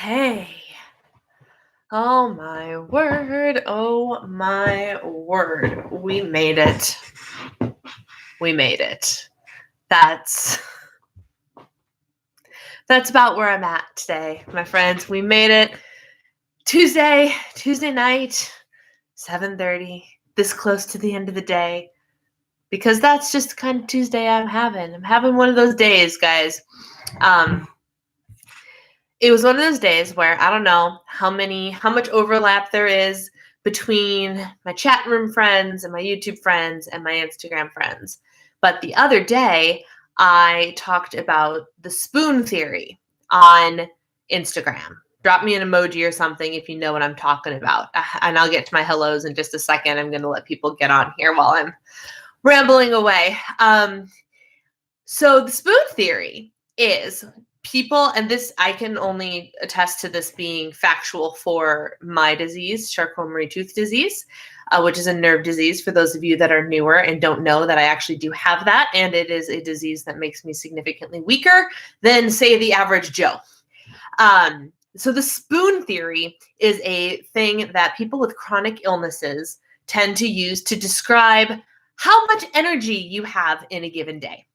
Okay. Oh my word. Oh my word. We made it. We made it. That's about where I'm at today, my friends. We made it. Tuesday night, 7:30, this close to the end of the day. Because that's just the kind of Tuesday I'm having. I'm having one of those days, guys. It was one of those days where I don't know how much overlap there is between my chat room friends and my YouTube friends and my Instagram friends. But the other day, I talked about the spoon theory on Instagram. Drop me an emoji or something if you know what I'm talking about. And I'll get to my hellos in just a second. I'm going to let people get on here while I'm rambling away. So the spoon theory is people, and this, I can only attest to this being factual for my disease, Charcot-Marie-Tooth disease, which is a nerve disease for those of you that are newer and don't know that I actually do have that. And it is a disease that makes me significantly weaker than, say, the average Joe. So the spoon theory is a thing that people with chronic illnesses tend to use to describe how much energy you have in a given day,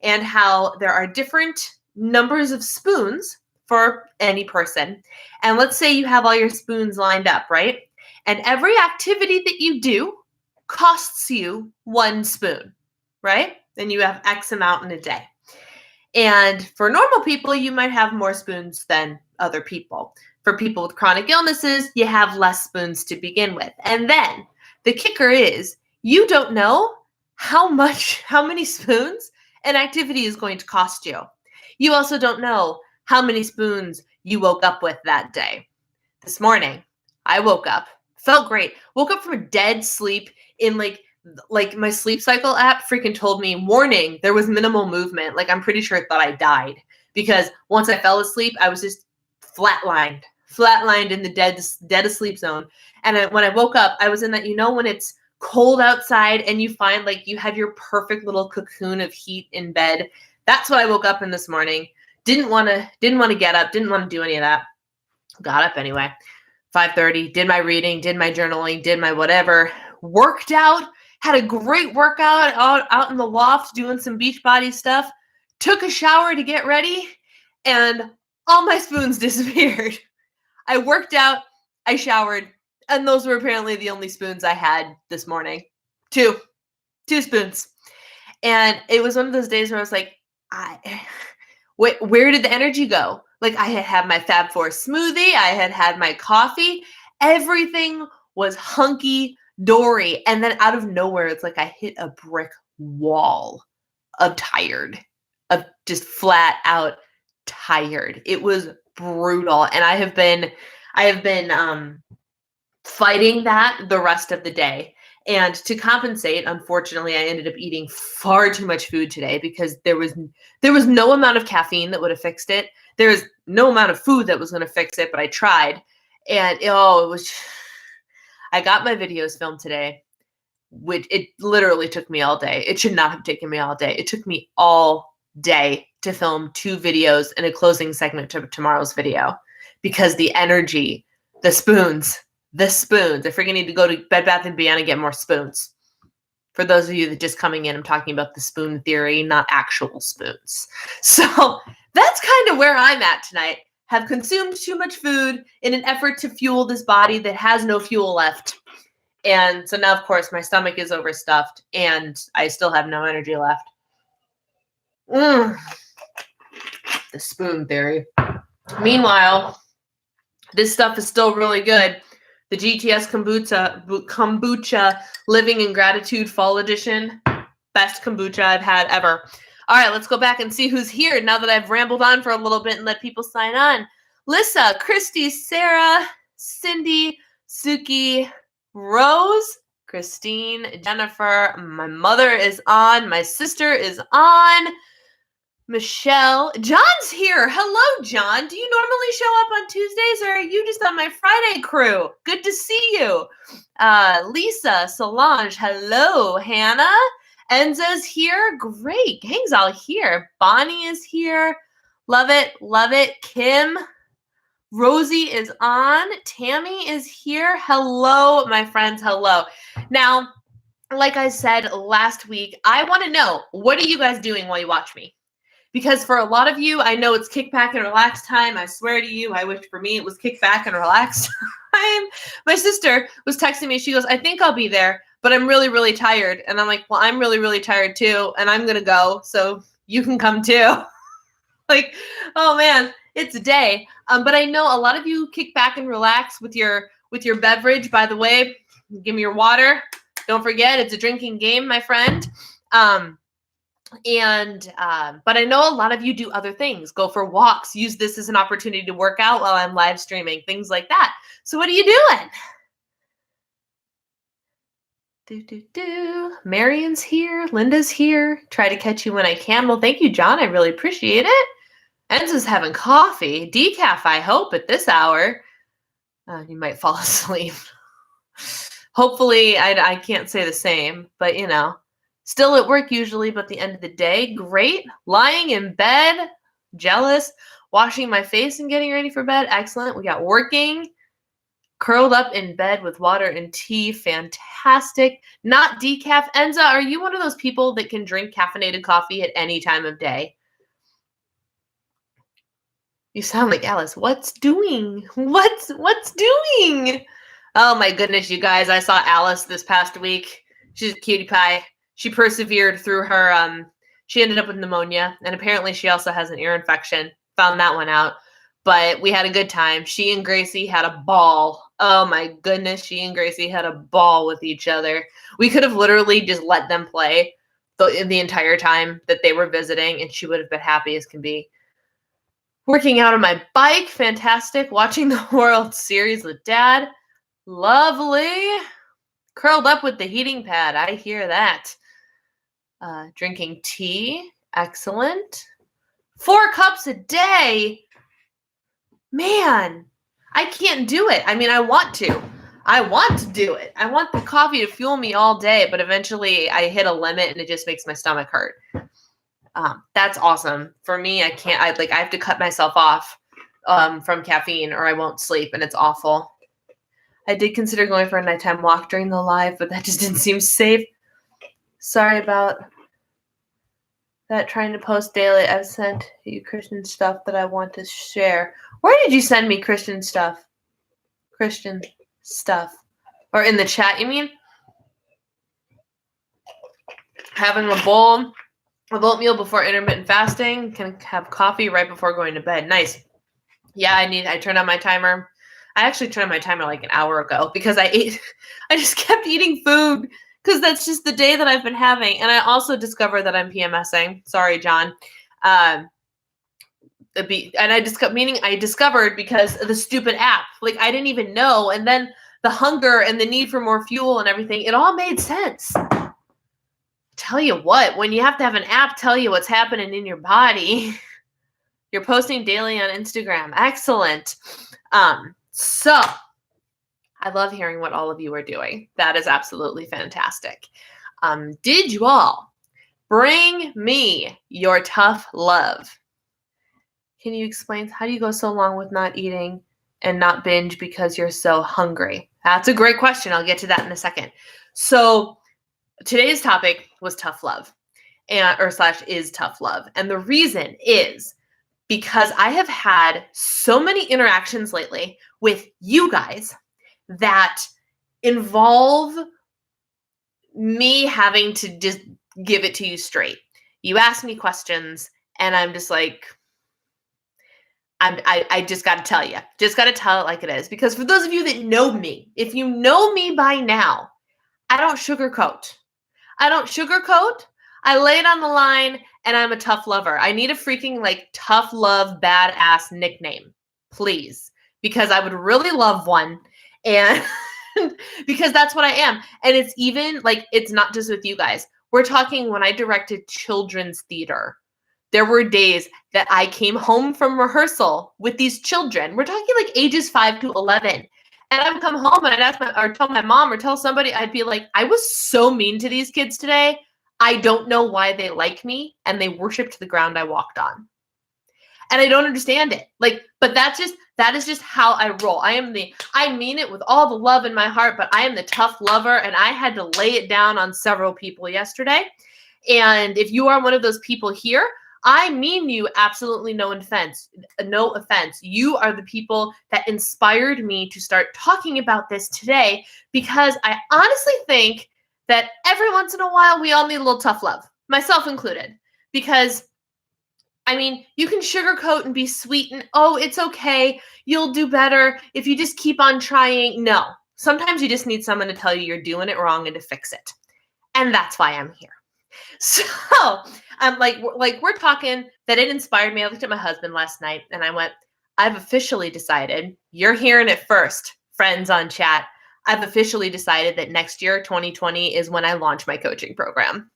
and how there are different numbers of spoons for any person. And let's say you have all your spoons lined up, right? And every activity that you do costs you 1 spoon, right? And you have X amount in a day. And for normal people, you might have more spoons than other people. For people with chronic illnesses, you have less spoons to begin with. And then the kicker is you don't know how many spoons an activity is going to cost you. You also don't know how many spoons you woke up with that day. This morning, I woke up, felt great, woke up from a dead sleep in like my sleep cycle app freaking told me, warning, there was minimal movement. Like, I'm pretty sure it thought I died, because once I fell asleep, I was just flatlined in the dead asleep zone. And when I woke up, I was in that, when it's cold outside and you find like you have your perfect little cocoon of heat in bed. That's what I woke up in this morning. Didn't want to get up, didn't want to do any of that. Got up anyway. 5:30, did my reading, did my journaling, did my whatever, worked out, had a great workout out in the loft doing some Beachbody stuff, took a shower to get ready, and all my spoons disappeared. I worked out, I showered, and those were apparently the only spoons I had this morning. Two spoons. And it was one of those days where I was like, where did the energy go? Like, I had my Fab 4 smoothie, I had my coffee, everything was hunky dory. And then out of nowhere, it's like I hit a brick wall of tired, of just flat out tired. It was brutal. And I have been fighting that the rest of the day. And to compensate, unfortunately, I ended up eating far too much food today, because there was no amount of caffeine that would have fixed it. There was no amount of food that was going to fix it, but I tried. And I got my videos filmed today, which it literally took me all day. It should not have taken me all day. It took me all day to film 2 videos and a closing segment to tomorrow's video, because the energy, the spoons. I freaking need to go to Bed Bath & Beyond and get more spoons. For those of you that just coming in, I'm talking about the spoon theory, not actual spoons. So that's kind of where I'm at tonight. Have consumed too much food in an effort to fuel this body that has no fuel left. And so now, of course, my stomach is overstuffed and I still have no energy left. The spoon theory. Meanwhile, this stuff is still really good. The GTS kombucha Living in Gratitude Fall Edition. Best kombucha I've had ever. All right, let's go back and see who's here now that I've rambled on for a little bit and let people sign on. Lissa, Christy, Sarah, Cindy, Suki, Rose, Christine, Jennifer. My mother is on. My sister is on. Michelle. John's here. Hello, John. Do you normally show up on Tuesdays, or are you just on my Friday crew? Good to see you. Lisa, Solange. Hello, Hannah. Enzo's here. Great. Gang's all here. Bonnie is here. Love it. Love it. Kim. Rosie is on. Tammy is here. Hello, my friends. Hello. Now, like I said last week, I want to know, what are you guys doing while you watch me? Because for a lot of you, I know it's kick back and relax time. I swear to you, I wish for me it was kick back and relax time. My sister was texting me. She goes, I think I'll be there, but I'm really, really tired. And I'm like, well, I'm really, really tired too. And I'm going to go. So you can come too. Like, oh man, it's a day. But I know a lot of you kick back and relax with your beverage. By the way, give me your water. Don't forget, it's a drinking game, my friend. But I know a lot of you do other things. Go for walks. Use this as an opportunity to work out while I'm live streaming, things like that. So what are you doing? Marion's here. Linda's here. Try to catch you when I can. Well, thank you, John. I really appreciate it. Enzo's having coffee. Decaf, I hope, at this hour. You might fall asleep. Hopefully, I can't say the same, but still at work usually, but the end of the day, great. Lying in bed, jealous. Washing my face and getting ready for bed, excellent. We got working. Curled up in bed with water and tea, fantastic. Not decaf. Enza, are you one of those people that can drink caffeinated coffee at any time of day? You sound like Alice. What's doing? What's doing? Oh my goodness, you guys. I saw Alice this past week. She's a cutie pie. She persevered through her, she ended up with pneumonia, and apparently she also has an ear infection. Found that one out. But we had a good time. She and Gracie had a ball. Oh my goodness, she and Gracie had a ball with each other. We could have literally just let them play the entire time that they were visiting, and she would have been happy as can be. Working out on my bike, fantastic. Watching the World Series with Dad, lovely. Curled up with the heating pad, I hear that. Drinking tea, excellent. 4 cups a day. Man, I can't do it. I mean, I want to. I want to do it. I want the coffee to fuel me all day, but eventually I hit a limit and it just makes my stomach hurt. That's awesome. For me, I can't, I have to cut myself off from caffeine or I won't sleep, and it's awful. I did consider going for a nighttime walk during the live, but that just didn't seem safe. Sorry about that. Trying to post daily. I've sent you Christian stuff that I want to share. Where did you send me Christian stuff? Christian stuff. Or in the chat, you mean? Having a bowl of oatmeal before intermittent fasting. Can have coffee right before going to bed. Nice. Yeah, I turned on my timer. I actually turned on my timer like an hour ago because I just kept eating food because that's just the day that I've been having. And I also discovered that I'm PMSing. Sorry, John. And I discovered because of the stupid app. Like, I didn't even know. And then the hunger and the need for more fuel and everything, it all made sense. Tell you what, when you have to have an app tell you what's happening in your body. You're posting daily on Instagram. Excellent. So I love hearing what all of you are doing. That is absolutely fantastic. Did you all bring me your tough love? Can you explain, how do you go so long with not eating and not binge because you're so hungry? That's a great question. I'll get to that in a second. So today's topic was tough love, is tough love. And the reason is because I have had so many interactions lately with you guys that involve me having to just give it to you straight. You ask me questions and I'm just like, I just got to tell you. Just got to tell it like it is. Because for those of you that know me, if you know me by now, I don't sugarcoat. I lay it on the line, and I'm a tough lover. I need a freaking tough love badass nickname, please, because I would really love one, and because that's what I am. And it's even it's not just with you guys. We're talking when I directed children's theater. There were days that I came home from rehearsal with these children. We're talking ages 5 to 11. And I would come home and I'd ask tell my mom or tell somebody, I'd be like, I was so mean to these kids today. I don't know why they like me, and they worshiped the ground I walked on. And I don't understand it. But that is just how I roll. I mean it with all the love in my heart, but I am the tough lover, and I had to lay it down on several people yesterday. And if you are one of those people here, I mean you absolutely no offense. No offense. You are the people that inspired me to start talking about this today, because I honestly think that every once in a while we all need a little tough love, myself included. Because you can sugarcoat and be sweet and, oh, it's okay, you'll do better if you just keep on trying. No, sometimes you just need someone to tell you you're doing it wrong and to fix it. And that's why I'm here. So we're talking that it inspired me. I looked at my husband last night and I went, I've officially decided, you're hearing it first, friends on chat. I've officially decided that next year, 2020, is when I launch my coaching program.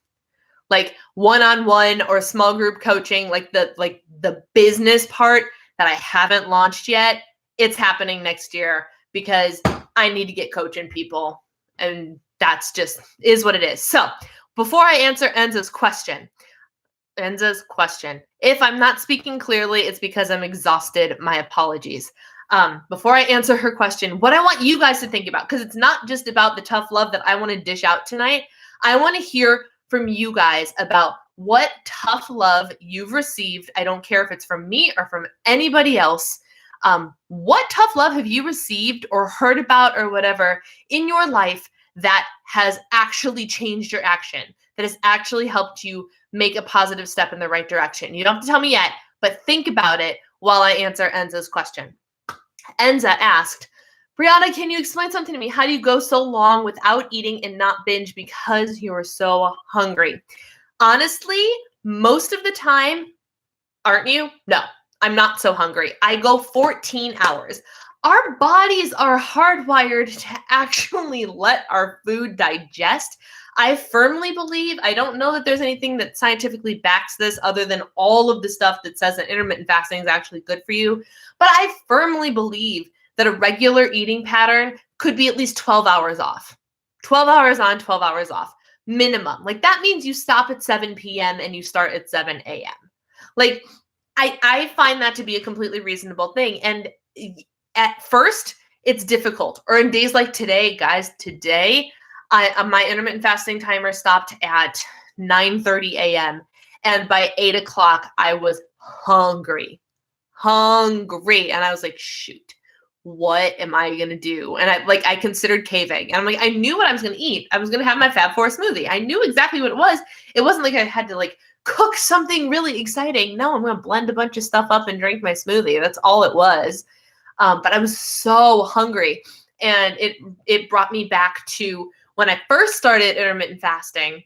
Like one-on-one or small group coaching, like the business part that I haven't launched yet, it's happening next year because I need to get coaching people. And that's just is what it is. So before I answer Enza's question, if I'm not speaking clearly, it's because I'm exhausted. My apologies. Before I answer her question, what I want you guys to think about, because it's not just about the tough love that I want to dish out tonight. I want to hear from you guys about what tough love you've received. I don't care if it's from me or from anybody else. What tough love have you received or heard about or whatever in your life that has actually changed your action, that has actually helped you make a positive step in the right direction? You don't have to tell me yet, but think about it while I answer Enza's question. Enza asked, Brianna, can you explain something to me? How do you go so long without eating and not binge because you are so hungry? Honestly, most of the time, aren't you? No, I'm not so hungry. I go 14 hours. Our bodies are hardwired to actually let our food digest. I firmly believe, I don't know that there's anything that scientifically backs this other than all of the stuff that says that intermittent fasting is actually good for you, but I firmly believe that a regular eating pattern could be at least 12 hours off. 12 hours on, 12 hours off, minimum. Like that means you stop at 7 p.m. and you start at 7 a.m. Like I find that to be a completely reasonable thing. And at first, it's difficult. Or in days like today, guys, my intermittent fasting timer stopped at 9:30 a.m. And by 8 o'clock, I was hungry. And I was like, shoot, what am I going to do? And I considered caving. And I'm like, I knew what I was going to eat. I was going to have my Fab Four smoothie. I knew exactly what it was. It wasn't like I had to cook something really exciting. No, I'm going to blend a bunch of stuff up and drink my smoothie. That's all it was. But I was so hungry. And it brought me back to when I first started intermittent fasting.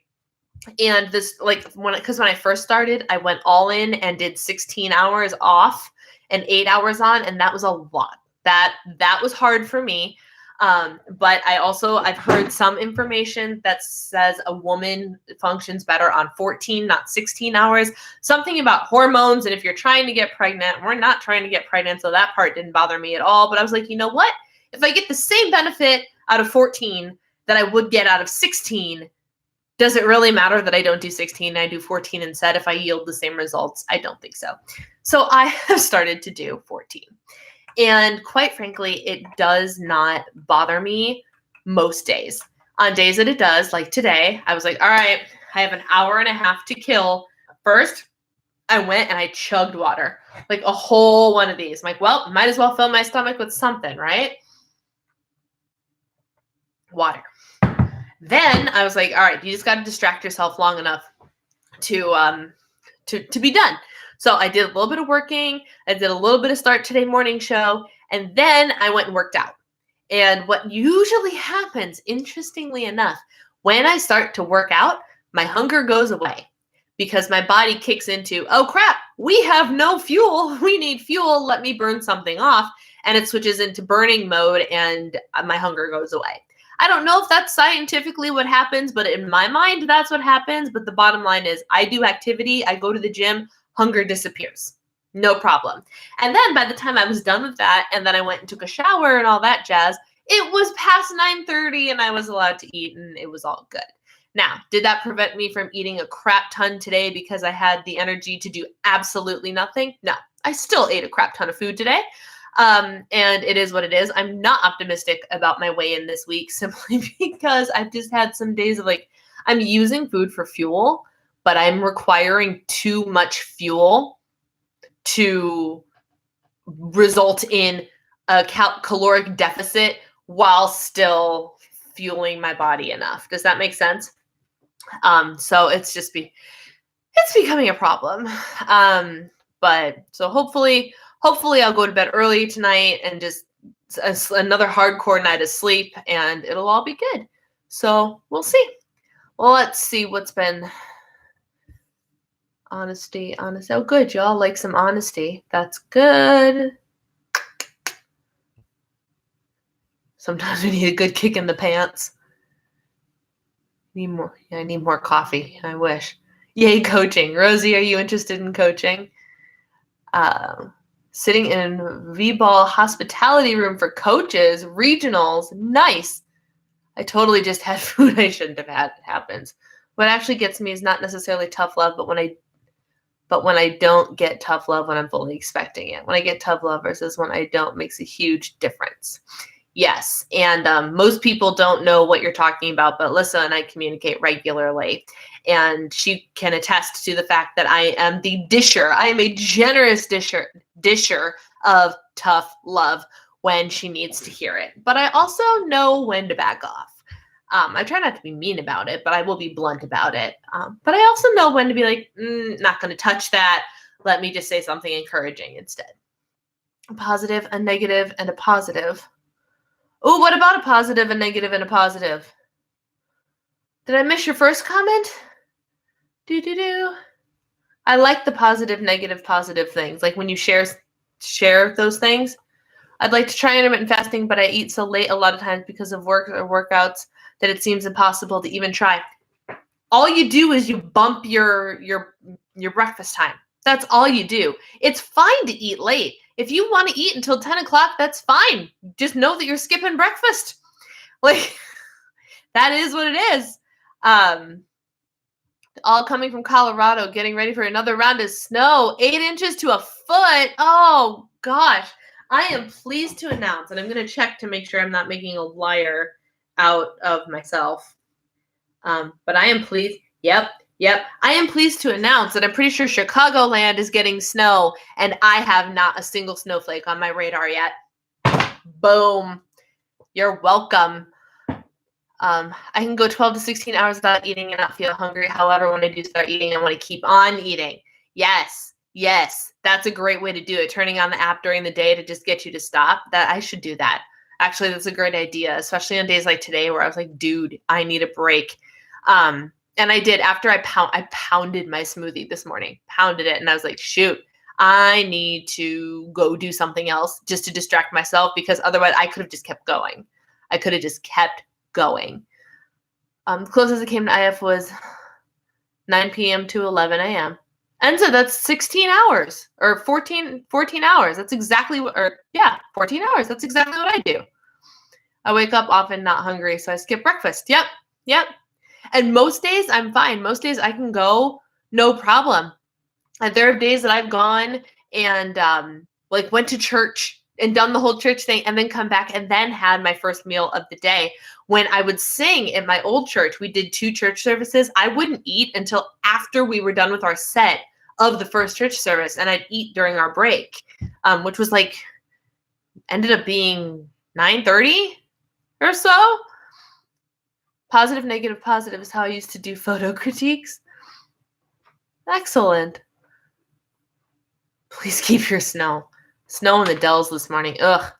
And this, when I first started, I went all in and did 16 hours off and 8 hours on. And that was a lot. That was hard for me. But I've heard some information that says a woman functions better on 14, not 16 hours. Something about hormones. And if you're trying to get pregnant, we're not trying to get pregnant. So that part didn't bother me at all. But I was like, you know what? If I get the same benefit out of 14 that I would get out of 16, does it really matter that I don't do 16 and I do 14 instead if I yield the same results? I don't think so. So I have started to do 14. And quite frankly, it does not bother me most days. On days that it does, like today, I was like, all right, I have an hour and a half to kill. First, I went and I chugged water, like a whole one of these. I'm like, well, might as well fill my stomach with something, right? Water. Then I was like, all right, you just got to distract yourself long enough to be done. So I did a little bit of working. I did a little bit of Start Today morning show. And then I went and worked out. And what usually happens, interestingly enough, when I start to work out, my hunger goes away because my body kicks into, oh crap, we have no fuel. We need fuel. Let me burn something off. And it switches into burning mode and my hunger goes away. I don't know if that's scientifically what happens, but in my mind, that's what happens. But the bottom line is I do activity. I go to the gym. Hunger disappears. No problem. And then by the time I was done with that, and then I went and took a shower and all that jazz, it was past 9:30 and I was allowed to eat and it was all good. Now, did that prevent me from eating a crap ton today because I had the energy to do absolutely nothing? No, I still ate a crap ton of food today. And it is what it is. I'm not optimistic about my weigh-in this week simply because I've just had some days of like, I'm using food for fuel, but I'm requiring too much fuel to result in a caloric deficit while still fueling my body enough. Does that make sense? So it's becoming a problem. But so hopefully I'll go to bed early tonight and just another hardcore night of sleep and it'll all be good. So we'll see. Well, let's see what's been honesty. Oh, good. Y'all like some honesty. That's good. Sometimes we need a good kick in the pants. Need more. Yeah, I need more coffee. I wish. Yay, coaching. Rosie, are you interested in coaching? Sitting in V-Ball hospitality room for coaches, regionals. Nice. I totally just had food I shouldn't have had. It happens. What actually gets me is not necessarily tough love, but when I don't get tough love when I'm fully expecting it. When I get tough love versus when I don't makes a huge difference. Yes, and most people don't know what you're talking about, but Alyssa and I communicate regularly, and she can attest to the fact that I am the disher. I am a generous disher of tough love when she needs to hear it. But I also know when to back off. I try not to be mean about it, but I will be blunt about it. But I also know when to be like, not going to touch that. Let me just say something encouraging instead. A positive, a negative, and a positive. Oh, what about a positive, a negative, and a positive? Did I miss your first comment? I like the positive, negative, positive things. Like when you share those things. I'd like to try intermittent fasting, but I eat so late a lot of times because of work or workouts that it seems impossible to even try. All you do is you bump your breakfast time. That's all you do. It's fine to eat late. If you want to eat until 10 o'clock, that's fine. Just know that you're skipping breakfast. Like, that is what it is. All coming from Colorado, getting ready for another round of snow. 8 inches to a foot. Oh, gosh. I am pleased to announce, and I'm going to check to make sure I'm not making a liar out of myself. But I am pleased. Yep. I am pleased to announce that I'm pretty sure Chicagoland is getting snow, and I have not a single snowflake on my radar yet. Boom. You're welcome. I can go 12 to 16 hours without eating and not feel hungry. However, when I do start eating, I want to keep on eating. Yes. That's a great way to do it. Turning on the app during the day to just get you to stop. That I should do that. Actually, that's a great idea, especially on days like today where I was like, dude, I need a break. And I did after I pounded my smoothie this morning, pounded it. And I was like, shoot, I need to go do something else just to distract myself because otherwise I could have just kept going. The closest I came to IF was 9 p.m. to 11 a.m. And so that's 16 hours or 14 hours. That's exactly 14 hours. That's exactly what I do. I wake up often not hungry, so I skip breakfast. Yep. And most days I'm fine. Most days I can go, no problem. And there are days that I've gone and went to church and done the whole church thing and then come back and then had my first meal of the day. When I would sing at my old church, we did 2 church services. I wouldn't eat until after we were done with our set of the first church service, and I'd eat during our break, which was ended up being 9:30 or so. Positive, negative, positive is how I used to do photo critiques. Excellent. Please keep your snow. Snow in the Dells this morning. Ugh.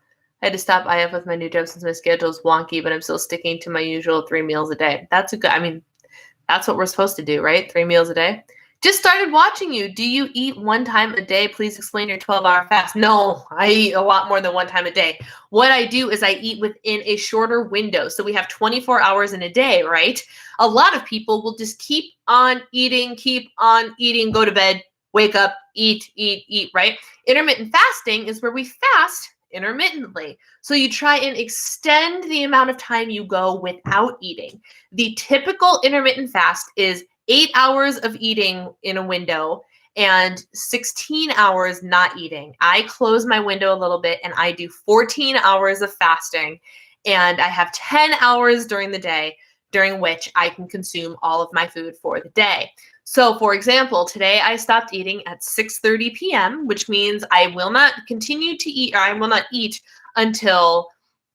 I had to stop IF with my new job since my schedule is wonky, but I'm still sticking to my usual 3 meals a day. That's what we're supposed to do, right? 3 meals a day. Just started watching you. Do you eat 1 time a day? Please explain your 12-hour fast. No, I eat a lot more than 1 time a day. What I do is I eat within a shorter window. So we have 24 hours in a day, right? A lot of people will just keep on eating, go to bed, wake up, eat, right? Intermittent fasting is where we fast intermittently. So you try and extend the amount of time you go without eating. The typical intermittent fast is 8 hours of eating in a window and 16 hours not eating. I close my window a little bit and I do 14 hours of fasting, and I have 10 hours during the day during which I can consume all of my food for the day. So for example, today I stopped eating at 6:30 p.m., which means I will not continue to eat, or I will not eat until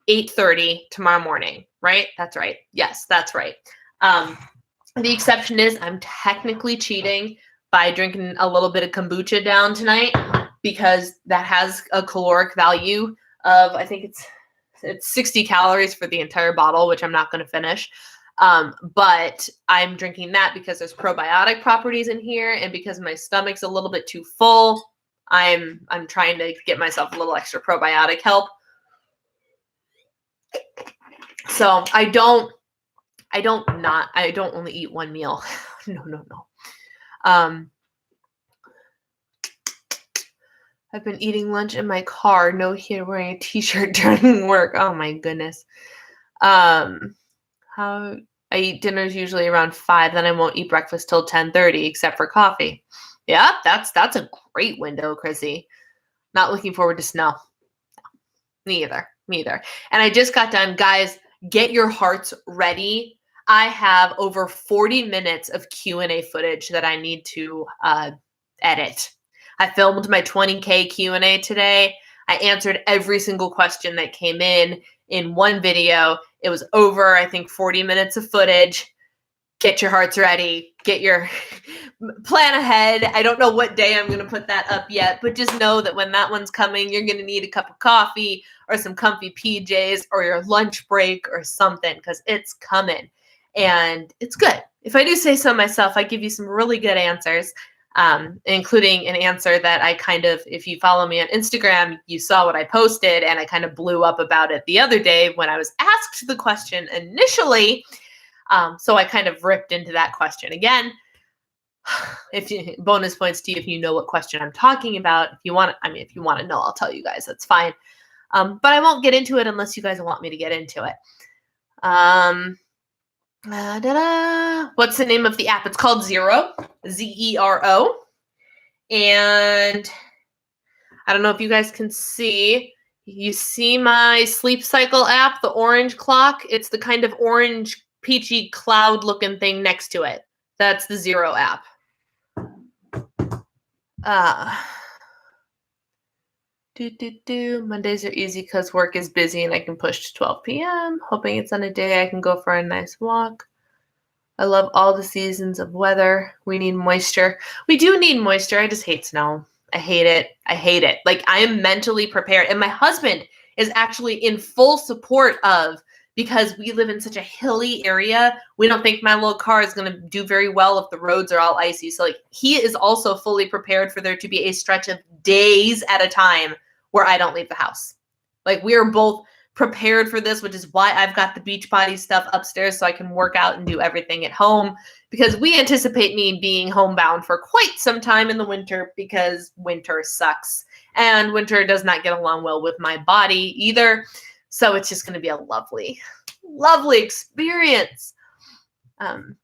8:30 tomorrow morning, right? That's right. Yes, that's right. The exception is I'm technically cheating by drinking a little bit of kombucha down tonight, because that has a caloric value of, I think it's 60 calories for the entire bottle, which I'm not going to finish. But I'm drinking that because there's probiotic properties in here, and because my stomach's a little bit too full, I'm trying to get myself a little extra probiotic help. So I don't only eat one meal. No. I've been eating lunch in my car. No here wearing a t-shirt during work. Oh my goodness. How I eat dinners usually around 5, then I won't eat breakfast till 10:30 except for coffee. Yeah, that's a great window, Chrissy. Not looking forward to snow. Me either. And I just got done. Guys, get your hearts ready. I have over 40 minutes of Q&A footage that I need to edit. I filmed my 20K Q&A today. I answered every single question that came in one video. It was over, I think, 40 minutes of footage. Get your hearts ready. Get your plan ahead. I don't know what day I'm going to put that up yet, but just know that when that one's coming, you're going to need a cup of coffee or some comfy PJs or your lunch break or something, because it's coming and it's good. If I do say so myself, I give you some really good answers, including an answer that I kind of, if you follow me on Instagram, you saw what I posted, and I kind of blew up about it the other day when I was asked the question initially. So I kind of ripped into that question again. Bonus points to you if you know what question I'm talking about. If you want to know, I'll tell you guys. That's fine. But I won't get into it unless you guys want me to get into it. What's the name of the app? It's called Zero, Zero. And I don't know if you guys can see. You see my sleep cycle app, the orange clock? It's the kind of orange, peachy cloud looking thing next to it. That's the Zero app. Mondays are easy because work is busy and I can push to 12 p.m. Hoping it's on a day I can go for a nice walk. I love all the seasons of weather. We need moisture. We do need moisture. I just hate snow. I hate it. Like, I am mentally prepared. And my husband is actually in full support of, because we live in such a hilly area, we don't think my little car is going to do very well if the roads are all icy. So, like, he is also fully prepared for there to be a stretch of days at a time where I don't leave the house. Like, we are both prepared for this, which is why I've got the Beachbody stuff upstairs so I can work out and do everything at home, because we anticipate me being homebound for quite some time in the winter, because winter sucks and winter does not get along well with my body either. So it's just going to be a lovely, lovely experience. I'm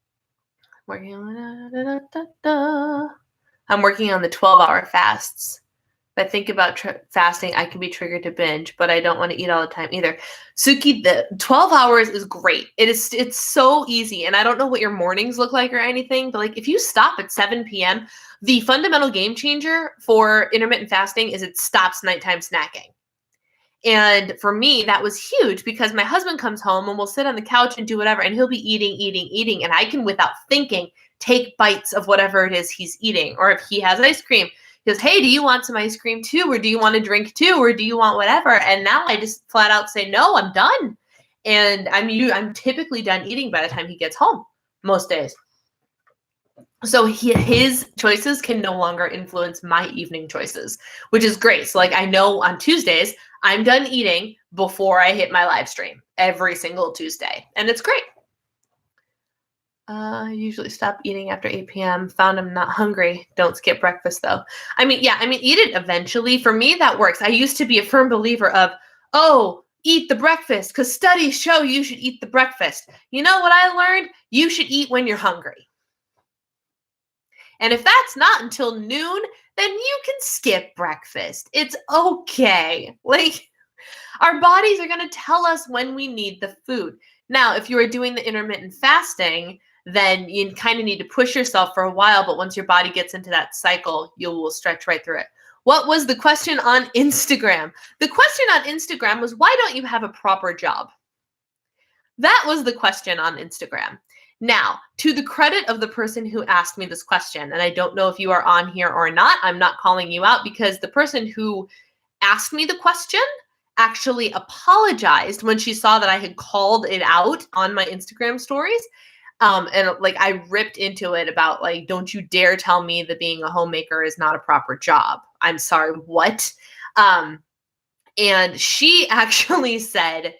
working on the 12-hour fasts. If I think about fasting, I can be triggered to binge, but I don't want to eat all the time either. Suki, the 12 hours is great. It's so easy. And I don't know what your mornings look like or anything, but like, if you stop at 7 p.m., the fundamental game changer for intermittent fasting is it stops nighttime snacking. And for me, that was huge, because my husband comes home and we'll sit on the couch and do whatever, and he'll be eating, and I can, without thinking, take bites of whatever it is he's eating. Or if he has ice cream, he goes, hey, do you want some ice cream too? Or do you want a drink too? Or do you want whatever? And now I just flat out say, no, I'm done. And I'm typically done eating by the time he gets home most days. So his choices can no longer influence my evening choices, which is great. So like, I know on Tuesdays, I'm done eating before I hit my live stream every single Tuesday. And it's great. I usually stop eating after 8 p.m. Found I'm not hungry. Don't skip breakfast though. Eat it eventually. For me, that works. I used to be a firm believer of, eat the breakfast, because studies show you should eat the breakfast. You know what I learned? You should eat when you're hungry. And if that's not until noon, then you can skip breakfast. It's okay. Like, our bodies are going to tell us when we need the food. Now, if you are doing the intermittent fasting, then you kind of need to push yourself for a while. But once your body gets into that cycle, you will stretch right through it. What was the question on Instagram? The question on Instagram was, why don't you have a proper job? That was the question on Instagram. Now, to the credit of the person who asked me this question, and I don't know if you are on here or not, I'm not calling you out, because the person who asked me the question actually apologized when she saw that I had called it out on my Instagram stories. And like, I ripped into it about, like, don't you dare tell me that being a homemaker is not a proper job. I'm sorry, what? And she actually said,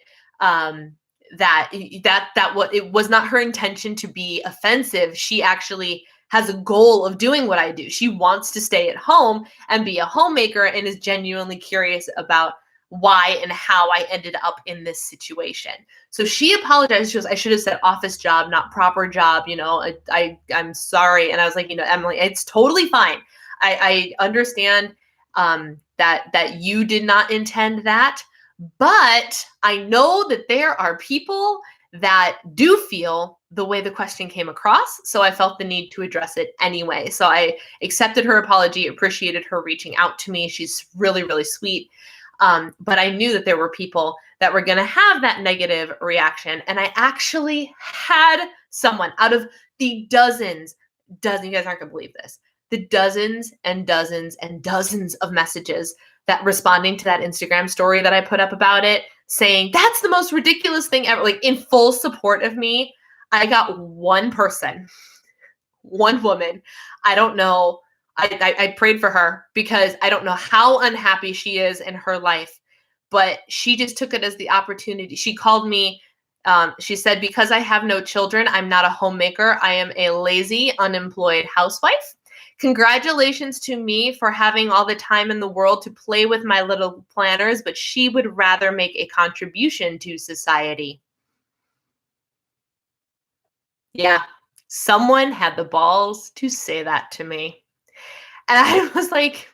that what it was not her intention to be offensive. She actually has a goal of doing what I do. She wants to stay at home and be a homemaker, and is genuinely curious about why and how I ended up in this situation. So she apologized. She goes, I should have said office job, not proper job. I'm sorry. And I was like, Emily, it's totally fine. I understand that you did not intend that. But I know that there are people that do feel the way the question came across. So I felt the need to address it anyway. So I accepted her apology, appreciated her reaching out to me. She's really, really sweet. But I knew that there were people that were going to have that negative reaction. And I actually had someone out of the dozens, you guys aren't going to believe this, the dozens and dozens and dozens of messages that responding to that Instagram story that I put up about it, saying that's the most ridiculous thing ever, like in full support of me. I got one person, one woman. I don't know. I prayed for her, because I don't know how unhappy she is in her life, but she just took it as the opportunity. She called me. She said, because I have no children, I'm not a homemaker. I am a lazy, unemployed housewife. Congratulations to me for having all the time in the world to play with my little planners, but she would rather make a contribution to society. Yeah, someone had the balls to say that to me. And I was like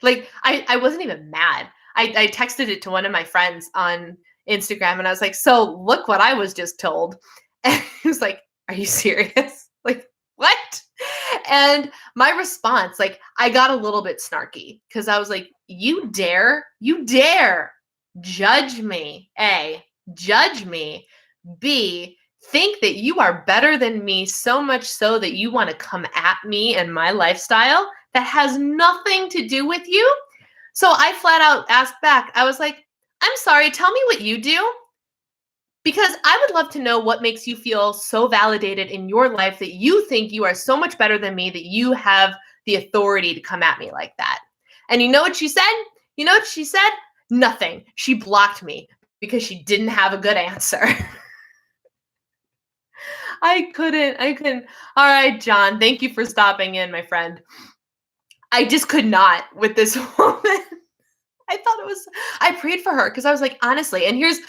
I wasn't even mad. I texted it to one of my friends on Instagram, and I was like, so look what I was just told. And he was like, are you serious? Like, what? And my response, like, I got a little bit snarky, because I was like, you dare judge me. A, judge me. B, think that you are better than me, so much so that you want to come at me and my lifestyle that has nothing to do with you. So I flat out asked back. I was like, I'm sorry, tell me what you do. Because I would love to know what makes you feel so validated in your life that you think you are so much better than me, that you have the authority to come at me like that. And you know what she said? Nothing. She blocked me because she didn't have a good answer. I couldn't. All right, John, thank you for stopping in, my friend. I just could not with this woman. I prayed for her, because I was like, honestly, and here's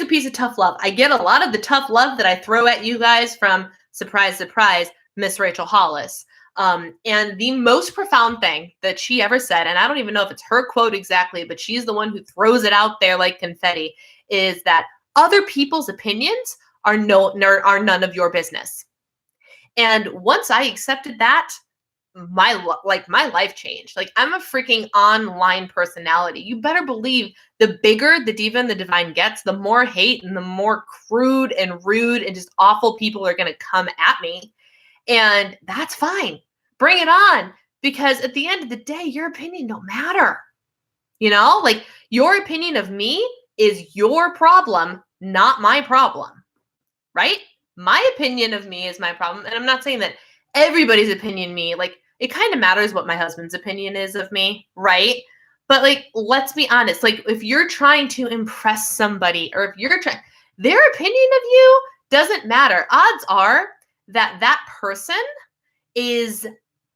a piece of tough love. I get a lot of the tough love that I throw at you guys from, surprise, surprise, Miss Rachel Hollis. And the most profound thing that she ever said, and I don't even know if it's her quote exactly, but she's the one who throws it out there like confetti, is that other people's opinions are none of your business. And once I accepted that, my life changed. Like, I'm a freaking online personality. You better believe the bigger the diva and the divine gets, the more hate and the more crude and rude and just awful people are going to come at me. And that's fine. Bring it on. Because at the end of the day, your opinion don't matter. Like, your opinion of me is your problem, not my problem. Right? My opinion of me is my problem. And I'm not saying that everybody's opinion me, like, it kind of matters what my husband's opinion is of me, right? But, like, let's be honest. Like, if you're trying to impress somebody, or if you're trying, their opinion of you doesn't matter. Odds are that person is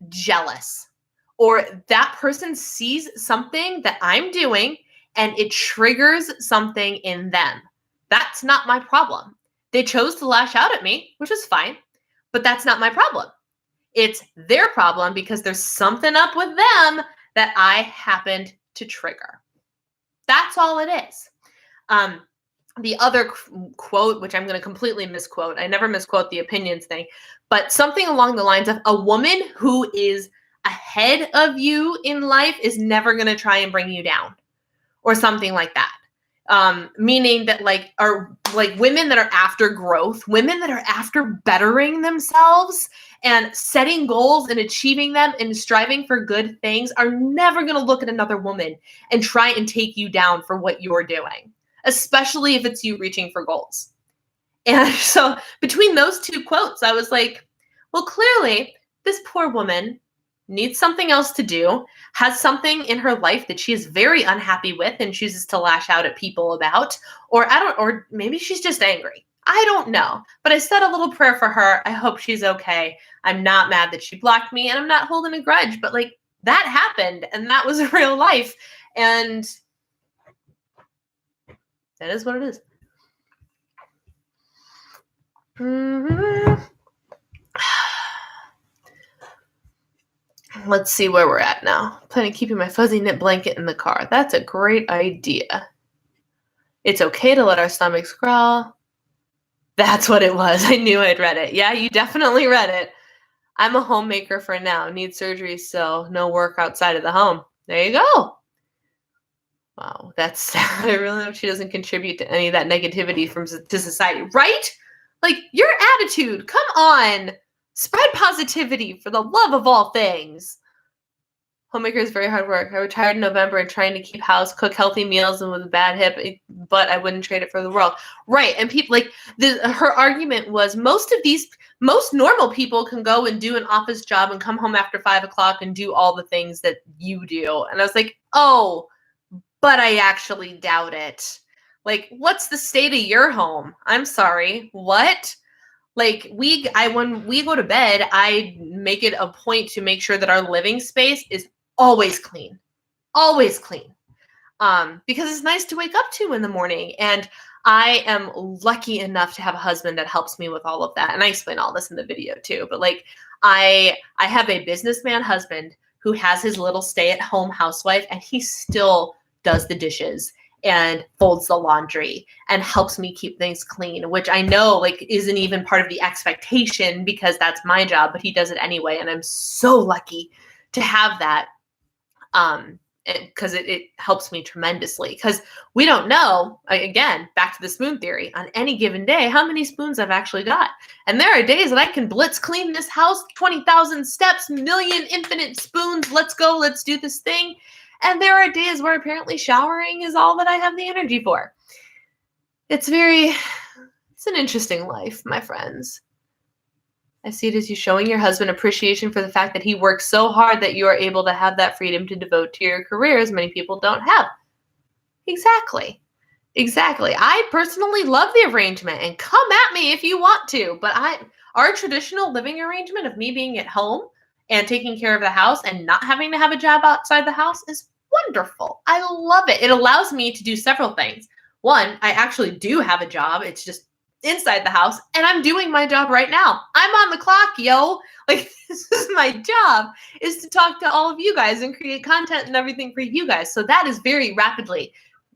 jealous, or that person sees something that I'm doing and it triggers something in them. That's not my problem. They chose to lash out at me, which is fine, but that's not my problem. It's their problem because there's something up with them that I happened to trigger. That's all it is. The other quote, which I'm going to completely misquote, I never misquote the opinions thing, but something along the lines of, a woman who is ahead of you in life is never going to try and bring you down, or something like that. Meaning that are women that are after growth, women that are after bettering themselves and setting goals and achieving them and striving for good things are never going to look at another woman and try and take you down for what you're doing, especially if it's you reaching for goals. And so between those two quotes, I was like, well, clearly this poor woman needs something else to do, has something in her life that she is very unhappy with and chooses to lash out at people about, or maybe she's just angry. I don't know. But I said a little prayer for her. I hope she's okay. I'm not mad that she blocked me, and I'm not holding a grudge, but that happened, and that was real life. And that is what it is. Let's see where we're at now. Planning on keeping my fuzzy knit blanket in the car. That's a great idea. It's okay to let our stomachs growl. That's what it was. I knew I'd read it. Yeah, you definitely read it. I'm a homemaker for now. Need surgery, so no work outside of the home. There you go. Wow, that's sad. I really hope she doesn't contribute to any of that negativity to society, right? Your attitude. Come on. Spread positivity for the love of all things. Homemaker is very hard work. I retired in November and trying to keep house, cook healthy meals, and with a bad hip, but I wouldn't trade it for the world. Right. And people her argument was most normal people can go and do an office job and come home after 5 o'clock and do all the things that you do. And I was like, oh, but I actually doubt it. What's the state of your home? I'm sorry. What? When we go to bed, I make it a point to make sure that our living space is always clean, because it's nice to wake up to in the morning. And I am lucky enough to have a husband that helps me with all of that. And I explain all this in the video too, but I have a businessman husband who has his little stay-at-home housewife, and he still does the dishes and folds the laundry and helps me keep things clean, which I know isn't even part of the expectation because that's my job, but he does it anyway. And I'm so lucky to have that. Because it helps me tremendously, because we don't know, again, back to the spoon theory, on any given day, how many spoons I've actually got. And there are days that I can blitz clean this house, 20,000 steps, million infinite spoons. Let's go. Let's do this thing. And there are days where apparently showering is all that I have the energy for. It's an interesting life, my friends. I see it as you showing your husband appreciation for the fact that he works so hard that you are able to have that freedom to devote to your career, as many people don't have. Exactly. I personally love the arrangement, and come at me if you want to, but our traditional living arrangement of me being at home and taking care of the house and not having to have a job outside the house is wonderful. I love it. It allows me to do several things. One, I actually do have a job. It's just inside the house, and I'm doing my job right now. I'm on the clock, yo. This is my job, is to talk to all of you guys and create content and everything for you guys. So that is very rapidly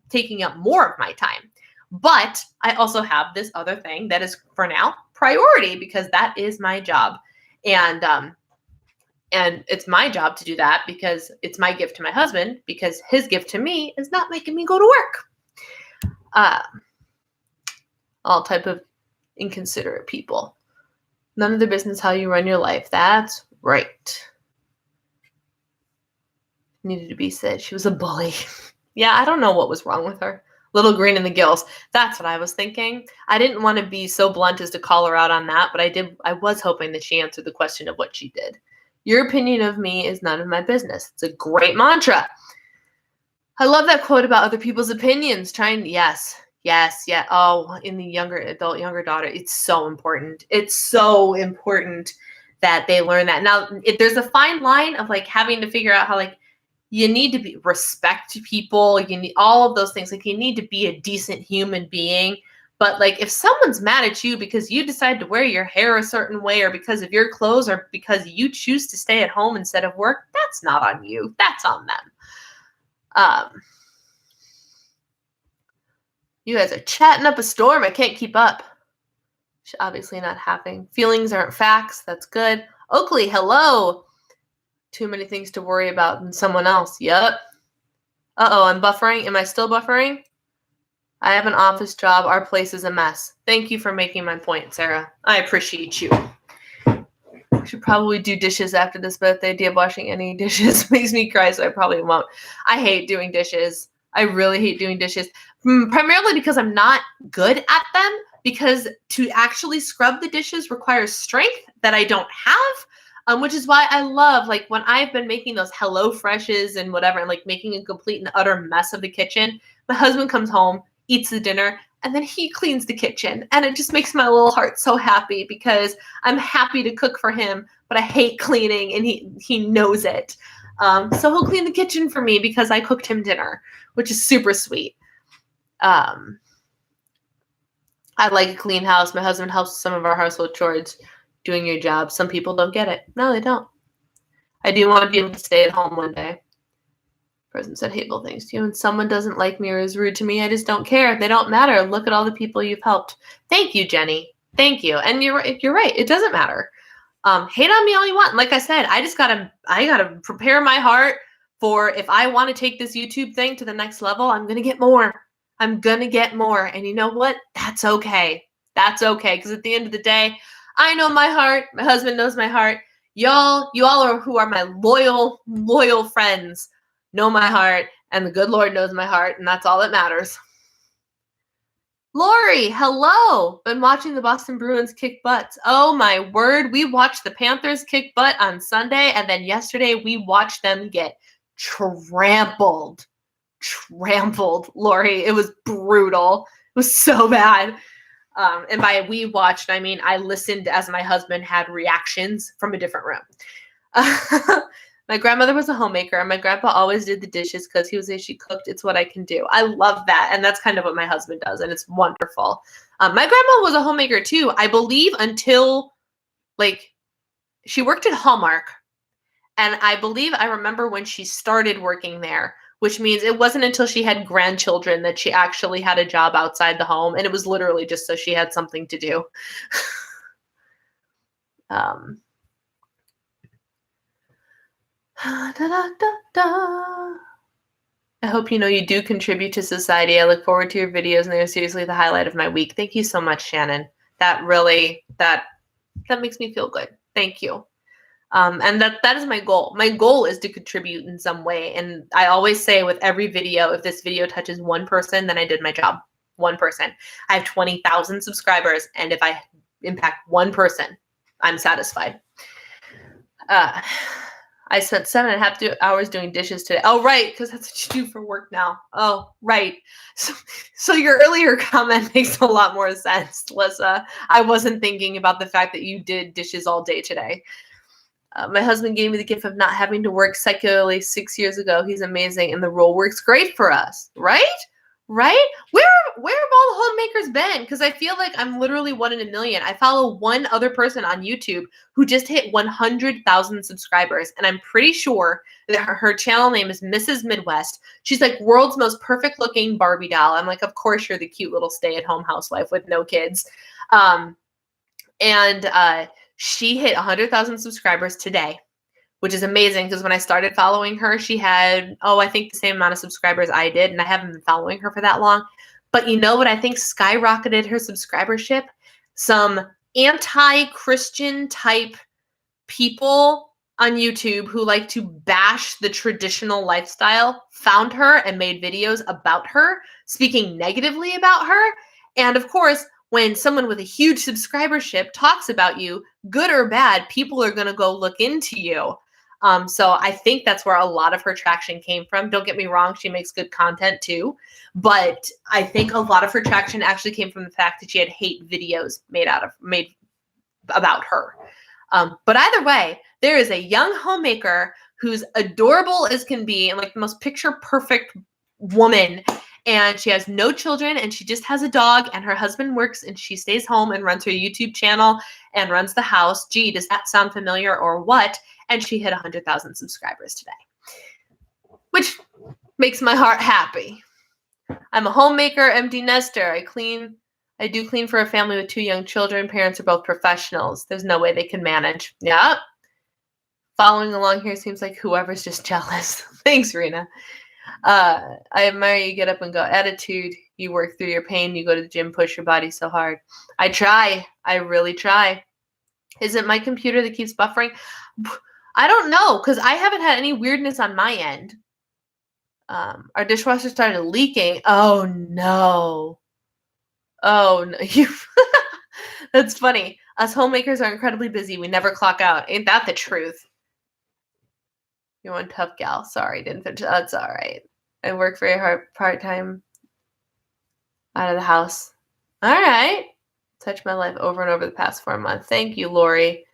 taking up more of my time. But I also have this other thing that is, for now, priority, because that is my job. And it's my job to do that because it's my gift to my husband, because his gift to me is not making me go to work. All type of inconsiderate people. None of their business how you run your life. That's right. Needed to be said. She was a bully. Yeah, I don't know what was wrong with her. Little green in the gills. That's what I was thinking. I didn't want to be so blunt as to call her out on that, but I was hoping that she answered the question of what she did. Your opinion of me is none of my business. It's a great mantra. I love that quote about other people's opinions. Yes. Oh, in the younger daughter, it's so important. It's so important that they learn that. Now, there's a fine line of having to figure out how you need to respect people. You need all of those things. You need to be a decent human being, But like if someone's mad at you because you decide to wear your hair a certain way or because of your clothes or because you choose to stay at home instead of work, that's not on you. That's on them. You guys are chatting up a storm. I can't keep up. Obviously not happening. Feelings aren't facts. That's good. Oakley, hello. Too many things to worry about than someone else. Yep. Uh-oh, I'm buffering. Am I still buffering? I have an office job. Our place is a mess. Thank you for making my point, Sarah. I appreciate you. I should probably do dishes after this, but the idea of washing any dishes makes me cry, so I probably won't. I hate doing dishes. I really hate doing dishes, primarily because I'm not good at them, because to actually scrub the dishes requires strength that I don't have, which is why I love, like, when I've been making those Hello Freshes and whatever, and, like, making a complete and utter mess of the kitchen, my husband comes home, eats the dinner, and then he cleans the kitchen. And it just makes my little heart so happy because I'm happy to cook for him, but I hate cleaning, and he knows it. So he'll clean the kitchen for me because I cooked him dinner, which is super sweet. I like a clean house. My husband helps with some of our household chores. Doing your job. Some people don't get it. No, they don't. I do want to be able to stay at home one day. Person said hateful things to you, and someone doesn't like me or is rude to me, I just don't care. They don't matter. Look at all the people you've helped. Thank you, Jenny. Thank you. And you're right. It doesn't matter. Hate on me all you want. Like I said, I gotta prepare my heart for, if I want to take this YouTube thing to the next level, I'm gonna get more. I'm gonna get more. And you know what? That's okay. That's okay. Because at the end of the day, I know my heart. My husband knows my heart. You all are who are my loyal friends, know my heart, and the good Lord knows my heart, and that's all that matters. Lori, hello. Been watching the Boston Bruins kick butts. Oh my word. We watched the Panthers kick butt on Sunday, and then yesterday we watched them get trampled. Lori. It was brutal. It was so bad. And by we watched, I mean I listened as my husband had reactions from a different room. My grandmother was a homemaker, and my grandpa always did the dishes because he would say she cooked. It's what I can do. I love that, and that's kind of what my husband does, and it's wonderful. My grandma was a homemaker too, I believe, until, like, she worked at Hallmark, and I believe I remember when she started working there, which means it wasn't until she had grandchildren that she actually had a job outside the home, and it was literally just so she had something to do. I hope you know you do contribute to society. I look forward to your videos, and they're seriously the highlight of my week. Thank you so much, Shannon. That really, that makes me feel good. Thank you. And that is my goal. My goal is to contribute in some way. And I always say with every video, if this video touches one person, then I did my job. One person. I have 20,000 subscribers, and if I impact one person, I'm satisfied. I spent 7.5 hours doing dishes today. Oh, right, because that's what you do for work now. Oh, right. So your earlier comment makes a lot more sense, Lissa. I wasn't thinking about the fact that you did dishes all day today. My husband gave me the gift of not having to work secularly 6 years ago. He's amazing, and the role works great for us, right? Right? Where have all the homemakers been? Because I feel like I'm literally 1 in a million. I follow one other person on YouTube who just hit 100,000 subscribers, and I'm pretty sure that her channel name is Mrs. Midwest. She's like world's most perfect looking Barbie doll. I'm like, of course you're the cute little stay-at-home housewife with no kids. She hit 100,000 subscribers today, which is amazing because when I started following her, she had, I think the same amount of subscribers I did, and I haven't been following her for that long. But you know what I think skyrocketed her subscribership? Some anti-Christian type people on YouTube who like to bash the traditional lifestyle found her and made videos about her, speaking negatively about her. And of course, when someone with a huge subscribership talks about you, good or bad, people are going to go look into you. So I think that's where a lot of her traction came from. Don't get me wrong, she makes good content too. But I think a lot of her traction actually came from the fact that she had hate videos made about her. But either way, there is a young homemaker who's adorable as can be and like the most picture perfect woman. and she has no children, and she just has a dog, and her husband works, and she stays home and runs her YouTube channel and runs the house. Gee, does that sound familiar or what? And she hit 100,000 subscribers today, which makes my heart happy. I'm a homemaker, empty nester. I do clean for a family with 2 young children. Parents are both professionals. There's no way they can manage. Yeah. Following along here seems like whoever's just jealous. Thanks, Rena. I admire you get up and go attitude. You work through your pain. You go to the gym, push your body so hard. I try. I really try. Is it my computer that keeps buffering? I don't know, because I haven't had any weirdness on my end. Our dishwasher started leaking. Oh no. Oh no. That's funny. Us homemakers are incredibly busy. We never clock out. Ain't that the truth? You're one tough gal. Sorry, didn't finish. That's all right. I work very hard part-time out of the house. All right. Touched my life over and over the past 4 months. Thank you, Lori.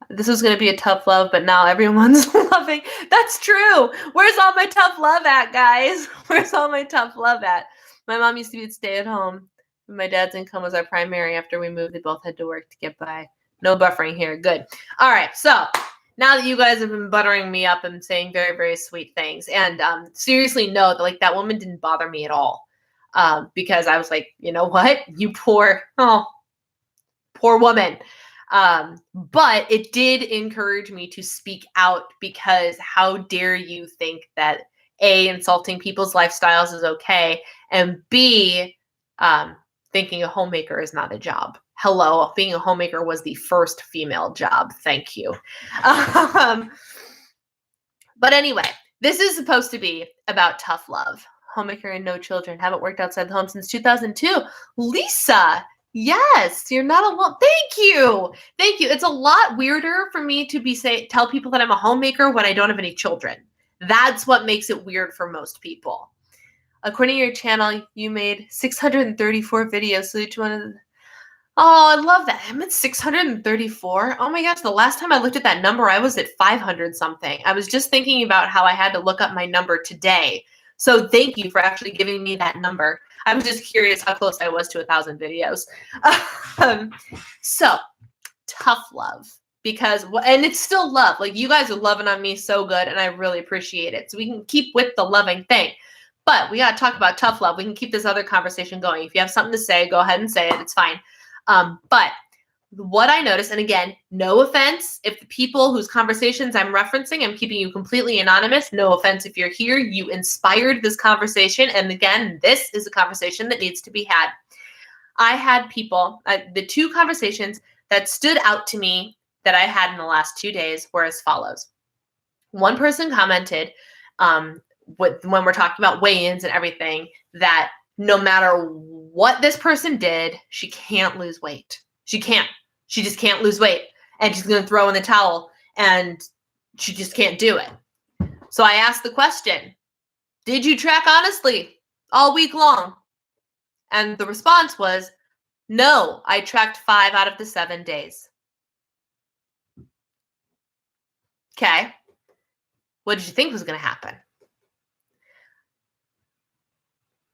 This was going to be a tough love, but now everyone's loving. That's true. Where's all my tough love at, guys? Where's all my tough love at? My mom used to be at stay-at-home. My dad's income was our primary. After we moved, they both had to work to get by. No buffering here. Good. All right. So now that you guys have been buttering me up and saying very, very sweet things, and seriously know that like that woman didn't bother me at all, because I was like, you know what, you poor woman. But it did encourage me to speak out, because how dare you think that A, insulting people's lifestyles is okay, and B, thinking a homemaker is not a job. Hello, being a homemaker was the first female job. Thank you. But anyway, this is supposed to be about tough love. Homemaker and no children. Haven't worked outside the home since 2002. Lisa, yes, you're not alone. Thank you. Thank you. It's a lot weirder for me to tell people that I'm a homemaker when I don't have any children. That's what makes it weird for most people. According to your channel, you made 634 videos. So each one of them. Oh, I love that. I'm at 634. Oh my gosh, the last time I looked at that number, I was at 500 something. I was just thinking about how I had to look up my number today. So thank you for actually giving me that number. I was just curious how close I was to 1,000 videos. So tough love, and it's still love. Like, you guys are loving on me so good, and I really appreciate it. So we can keep with the loving thing. But we got to talk about tough love. We can keep this other conversation going. If you have something to say, go ahead and say it. It's fine. But what I noticed, and again, no offense if the people whose conversations I'm referencing, I'm keeping you completely anonymous. No offense if you're here. You inspired this conversation. And again, this is a conversation that needs to be had. I had people, the 2 conversations that stood out to me that I had in the last 2 days were as follows. One person commented, when we're talking about weigh-ins and everything, that no matter what this person did, she can't lose weight. She can't. She just can't lose weight. And she's going to throw in the towel, and she just can't do it. So I asked the question, did you track honestly all week long? And the response was, no, I tracked 5 out of the 7 days. Okay. What did you think was going to happen?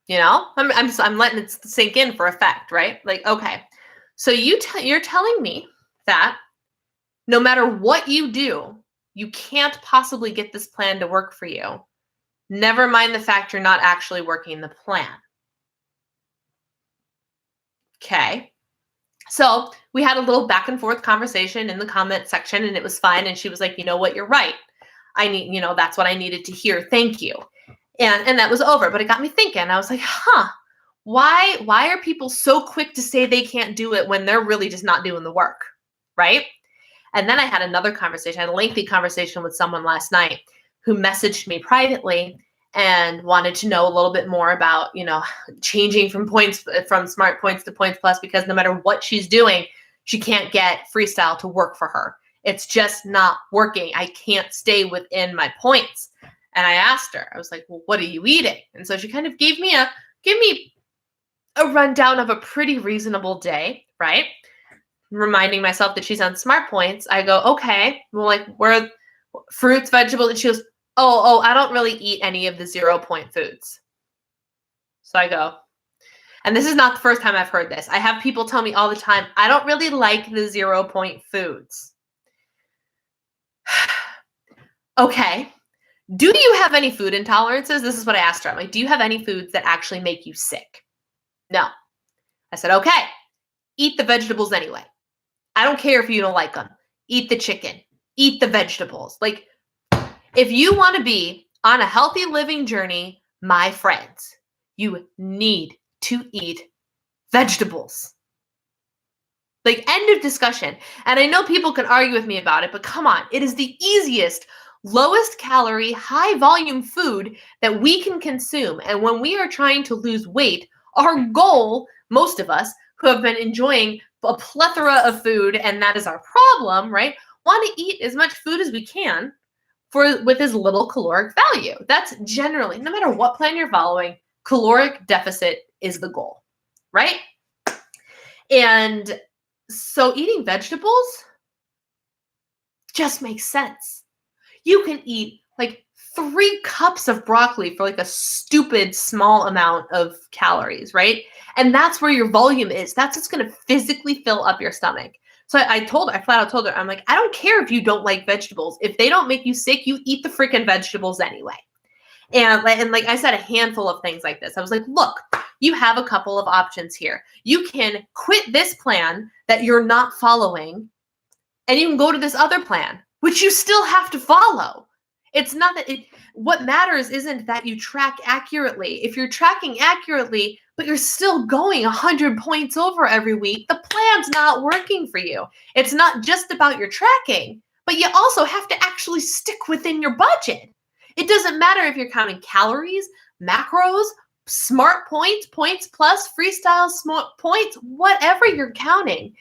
You know, I'm letting it sink in for effect, right? Like, okay. So you're telling me that no matter what you do, you can't possibly get this plan to work for you. Never mind the fact you're not actually working the plan. Okay. So we had a little back and forth conversation in the comment section, and it was fine. And she was like, you know what? You're right. That's what I needed to hear. Thank you. And that was over. But it got me thinking. I was like, why are people so quick to say they can't do it when they're really just not doing the work, right? And then I had another conversation, I had a lengthy conversation with someone last night who messaged me privately and wanted to know a little bit more about, changing from smart points to points plus, because no matter what she's doing, she can't get freestyle to work for her. It's just not working. I can't stay within my points. And I asked her, I was like, well, what are you eating? And so she kind of gave me a rundown of a pretty reasonable day, right? Reminding myself that she's on smart points. I go, okay, well, like, where fruits, vegetables? And she goes, oh, I don't really eat any of the 0 point foods. So I go, and this is not the first time I've heard this. I have people tell me all the time, I don't really like the 0 point foods. Okay. Do you have any food intolerances? This is what I asked her. I'm like, do you have any foods that actually make you sick? No. I said, okay, eat the vegetables anyway. I don't care if you don't like them. Eat the chicken. Eat the vegetables. Like, if you want to be on a healthy living journey, my friends, you need to eat vegetables. Like, end of discussion. And I know people can argue with me about it, but come on. It is the easiest, lowest calorie, high volume food that we can consume. And when we are trying to lose weight, our goal, most of us who have been enjoying a plethora of food, and that is our problem, right? Want to eat as much food as we can with as little caloric value. That's generally, no matter what plan you're following, caloric deficit is the goal, right? And so eating vegetables just makes sense. You can eat like 3 cups of broccoli for like a stupid small amount of calories, right? And that's where your volume is. That's what's going to physically fill up your stomach. So I flat out told her, I'm like, I don't care if you don't like vegetables. If they don't make you sick, you eat the freaking vegetables anyway. And like I said, a handful of things like this. I was like, look, you have a couple of options here. You can quit this plan that you're not following, and you can go to this other plan, which you still have to follow. It's not that what matters isn't that you track accurately. If you're tracking accurately, but you're still going 100 points over every week, the plan's not working for you. It's not just about your tracking, but you also have to actually stick within your budget. It doesn't matter if you're counting calories, macros, smart points, points plus, freestyle smart points, whatever you're counting.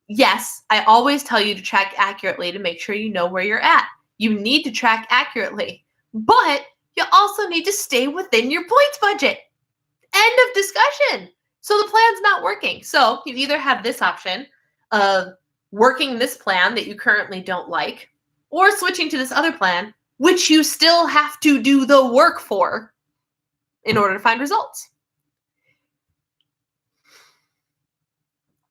Yes, I always tell you to track accurately to make sure you know where you're at. You need to track accurately, but you also need to stay within your points budget. End of discussion. So the plan's not working. So you either have this option of working this plan that you currently don't like, or switching to this other plan, which you still have to do the work for in order to find results.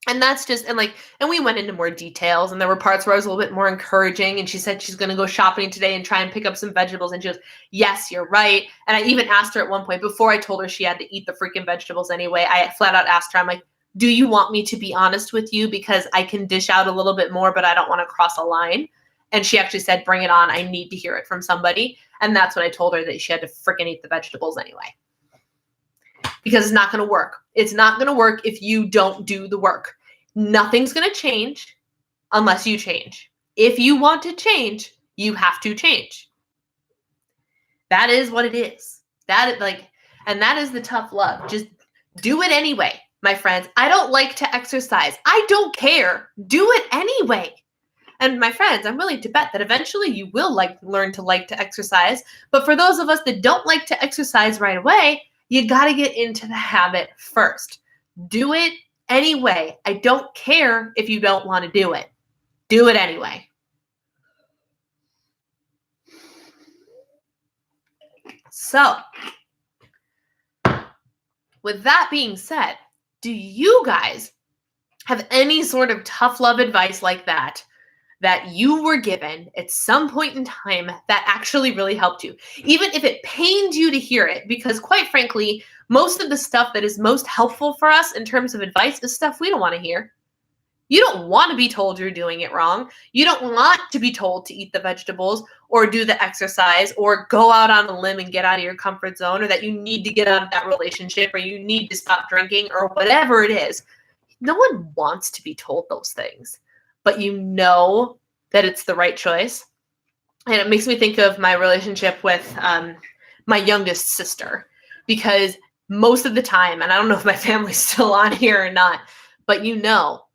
And that's just, and we went into more details, and there were parts where I was a little bit more encouraging, and she said she's going to go shopping today and try and pick up some vegetables, and she goes, yes, you're right. And I even asked her at one point, before I told her she had to eat the freaking vegetables anyway, I flat out asked her, I'm like, do you want me to be honest with you? Because I can dish out a little bit more, but I don't want to cross a line. And she actually said, bring it on. I need to hear it from somebody. And that's what I told her, that she had to freaking eat the vegetables anyway. Because it's not going to work. It's not going to work if you don't do the work. Nothing's going to change unless you change. If you want to change, you have to change. That is what it is. And that is the tough love. Just do it anyway, my friends. I don't like to exercise. I don't care. Do it anyway. And my friends, I'm willing to bet that eventually you will learn to like to exercise. But for those of us that don't like to exercise right away, you got to get into the habit first. Do it anyway. I don't care if you don't want to do it. Do it anyway. So, with that being said, do you guys have any sort of tough love advice like that you were given at some point in time that actually really helped you? Even if it pained you to hear it, because quite frankly, most of the stuff that is most helpful for us in terms of advice is stuff we don't want to hear. You don't want to be told you're doing it wrong. You don't want to be told to eat the vegetables or do the exercise or go out on a limb and get out of your comfort zone, or that you need to get out of that relationship, or you need to stop drinking, or whatever it is. No one wants to be told those things, but you know that it's the right choice. And it makes me think of my relationship with my youngest sister, because most of the time, and I don't know if my family's still on here or not, but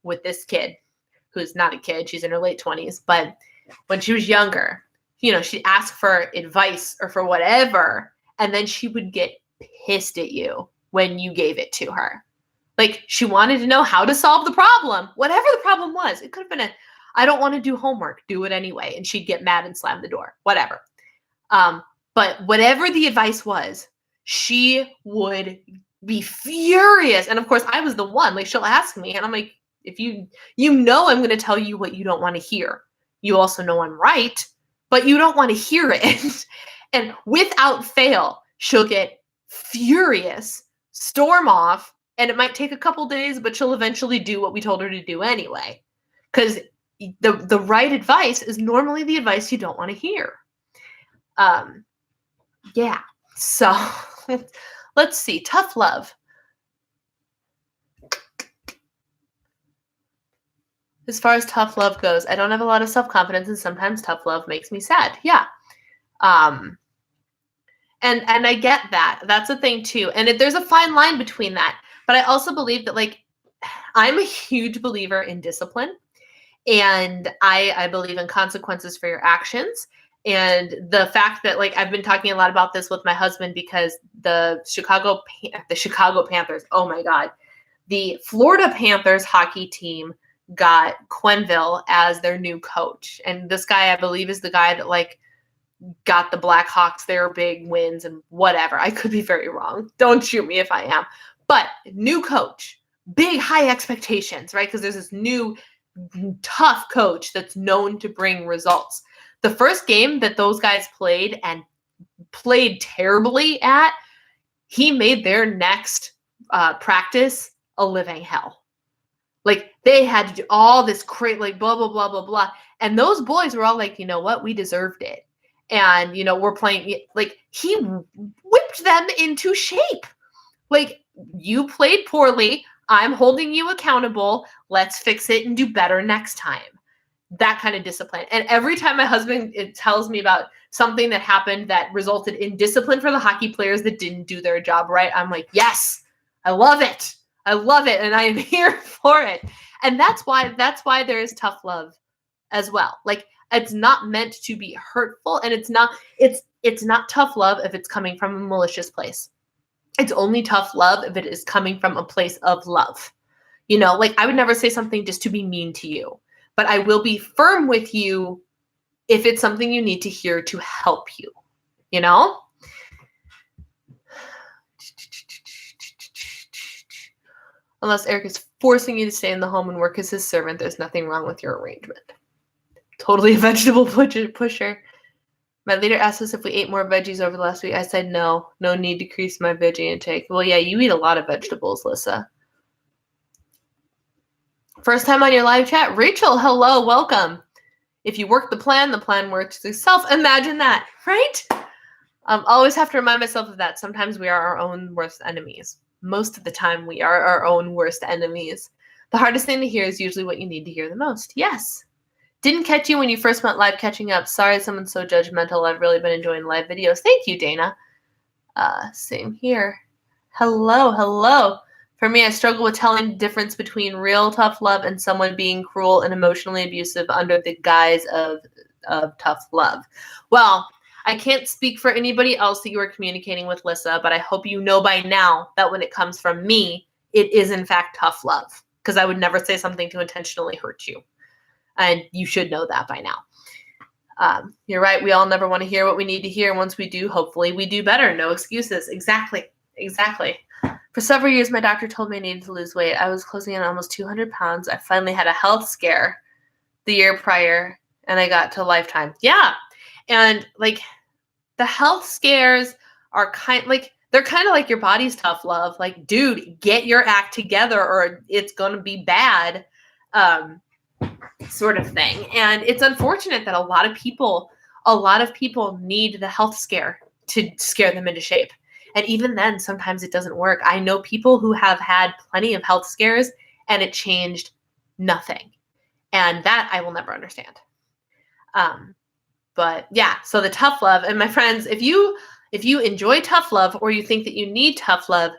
with this kid, who's not a kid, she's in her late 20s, but when she was younger, she'd ask for advice or for whatever, and then she would get pissed at you when you gave it to her. Like, she wanted to know how to solve the problem, whatever the problem was. It could have been I don't want to do homework, do it anyway. And she'd get mad and slam the door, whatever. But whatever the advice was, she would be furious. And of course, I was the one, like, she'll ask me, and I'm like, if you know I'm going to tell you what you don't want to hear. You also know I'm right, but you don't want to hear it. And without fail, she'll get furious, storm off, and it might take a couple days, but she'll eventually do what we told her to do anyway. Because the right advice is normally the advice you don't want to hear. Yeah. So let's see. Tough love. As far as tough love goes, I don't have a lot of self-confidence, and sometimes tough love makes me sad. Yeah. And I get that. That's a thing too. And there's a fine line between that. But I also believe that, like, I'm a huge believer in discipline, and I believe in consequences for your actions. And the fact that, like, I've been talking a lot about this with my husband because the Chicago Panthers, oh my God, the Florida Panthers hockey team got Quenneville as their new coach. And this guy, I believe, is the guy that, like, got the Blackhawks their big wins and whatever. I could be very wrong. Don't shoot me if I am. But new coach, big high expectations, right? Because there's this new tough coach that's known to bring results. The first game that those guys played and played terribly at, he made their next practice a living hell. Like, they had to do all this crazy, like, blah, blah, blah, blah, blah. And those boys were all like, you know what? We deserved it. And, you know, we're playing, like, he whipped them into shape. Like, you played poorly. I'm holding you accountable. Let's fix it and do better next time. That kind of discipline. And every time my husband tells me about something that happened that resulted in discipline for the hockey players that didn't do their job right, I'm like, yes, I love it. I love it. And I am here for it. And that's why there is tough love as well. Like, it's not meant to be hurtful, and it's not tough love if it's coming from a malicious place. It's only tough love if it is coming from a place of love. You know, like, I would never say something just to be mean to you, but I will be firm with you if it's something you need to hear to help you, you know? Unless Eric is forcing you to stay in the home and work as his servant, there's nothing wrong with your arrangement. Totally a vegetable pusher. My leader asked us if we ate more veggies over the last week. I said no need to decrease my veggie intake. Well, yeah, you eat a lot of vegetables, Lissa. First time on your live chat? Rachel, hello, welcome. If you work the plan works itself. Imagine that, right? Always have to remind myself of that. Sometimes we are our own worst enemies. Most of the time, we are our own worst enemies. The hardest thing to hear is usually what you need to hear the most. Yes. Didn't catch you when you first went live, catching up. Sorry someone's so judgmental. I've really been enjoying live videos. Thank you, Dana. Same here. Hello. For me, I struggle with telling the difference between real tough love and someone being cruel and emotionally abusive under the guise of tough love. Well, I can't speak for anybody else that you are communicating with, Lissa, but I hope you know by now that when it comes from me, it is in fact tough love, because I would never say something to intentionally hurt you. And you should know that by now. You're right. We all never want to hear what we need to hear. And once we do, hopefully we do better. No excuses. Exactly. For several years, my doctor told me I needed to lose weight. I was closing in on almost 200 pounds. I finally had a health scare the year prior, and I got to lifetime. Yeah. And, like, the health scares are they're kind of like your body's tough love. Like, dude, get your act together or it's going to be bad. Sort of thing. And it's unfortunate that a lot of people need the health scare to scare them into shape. And even then, sometimes it doesn't work. I know people who have had plenty of health scares and it changed nothing. And that I will never understand. But yeah, so the tough love, and my friends, if you enjoy tough love or you think that you need tough love,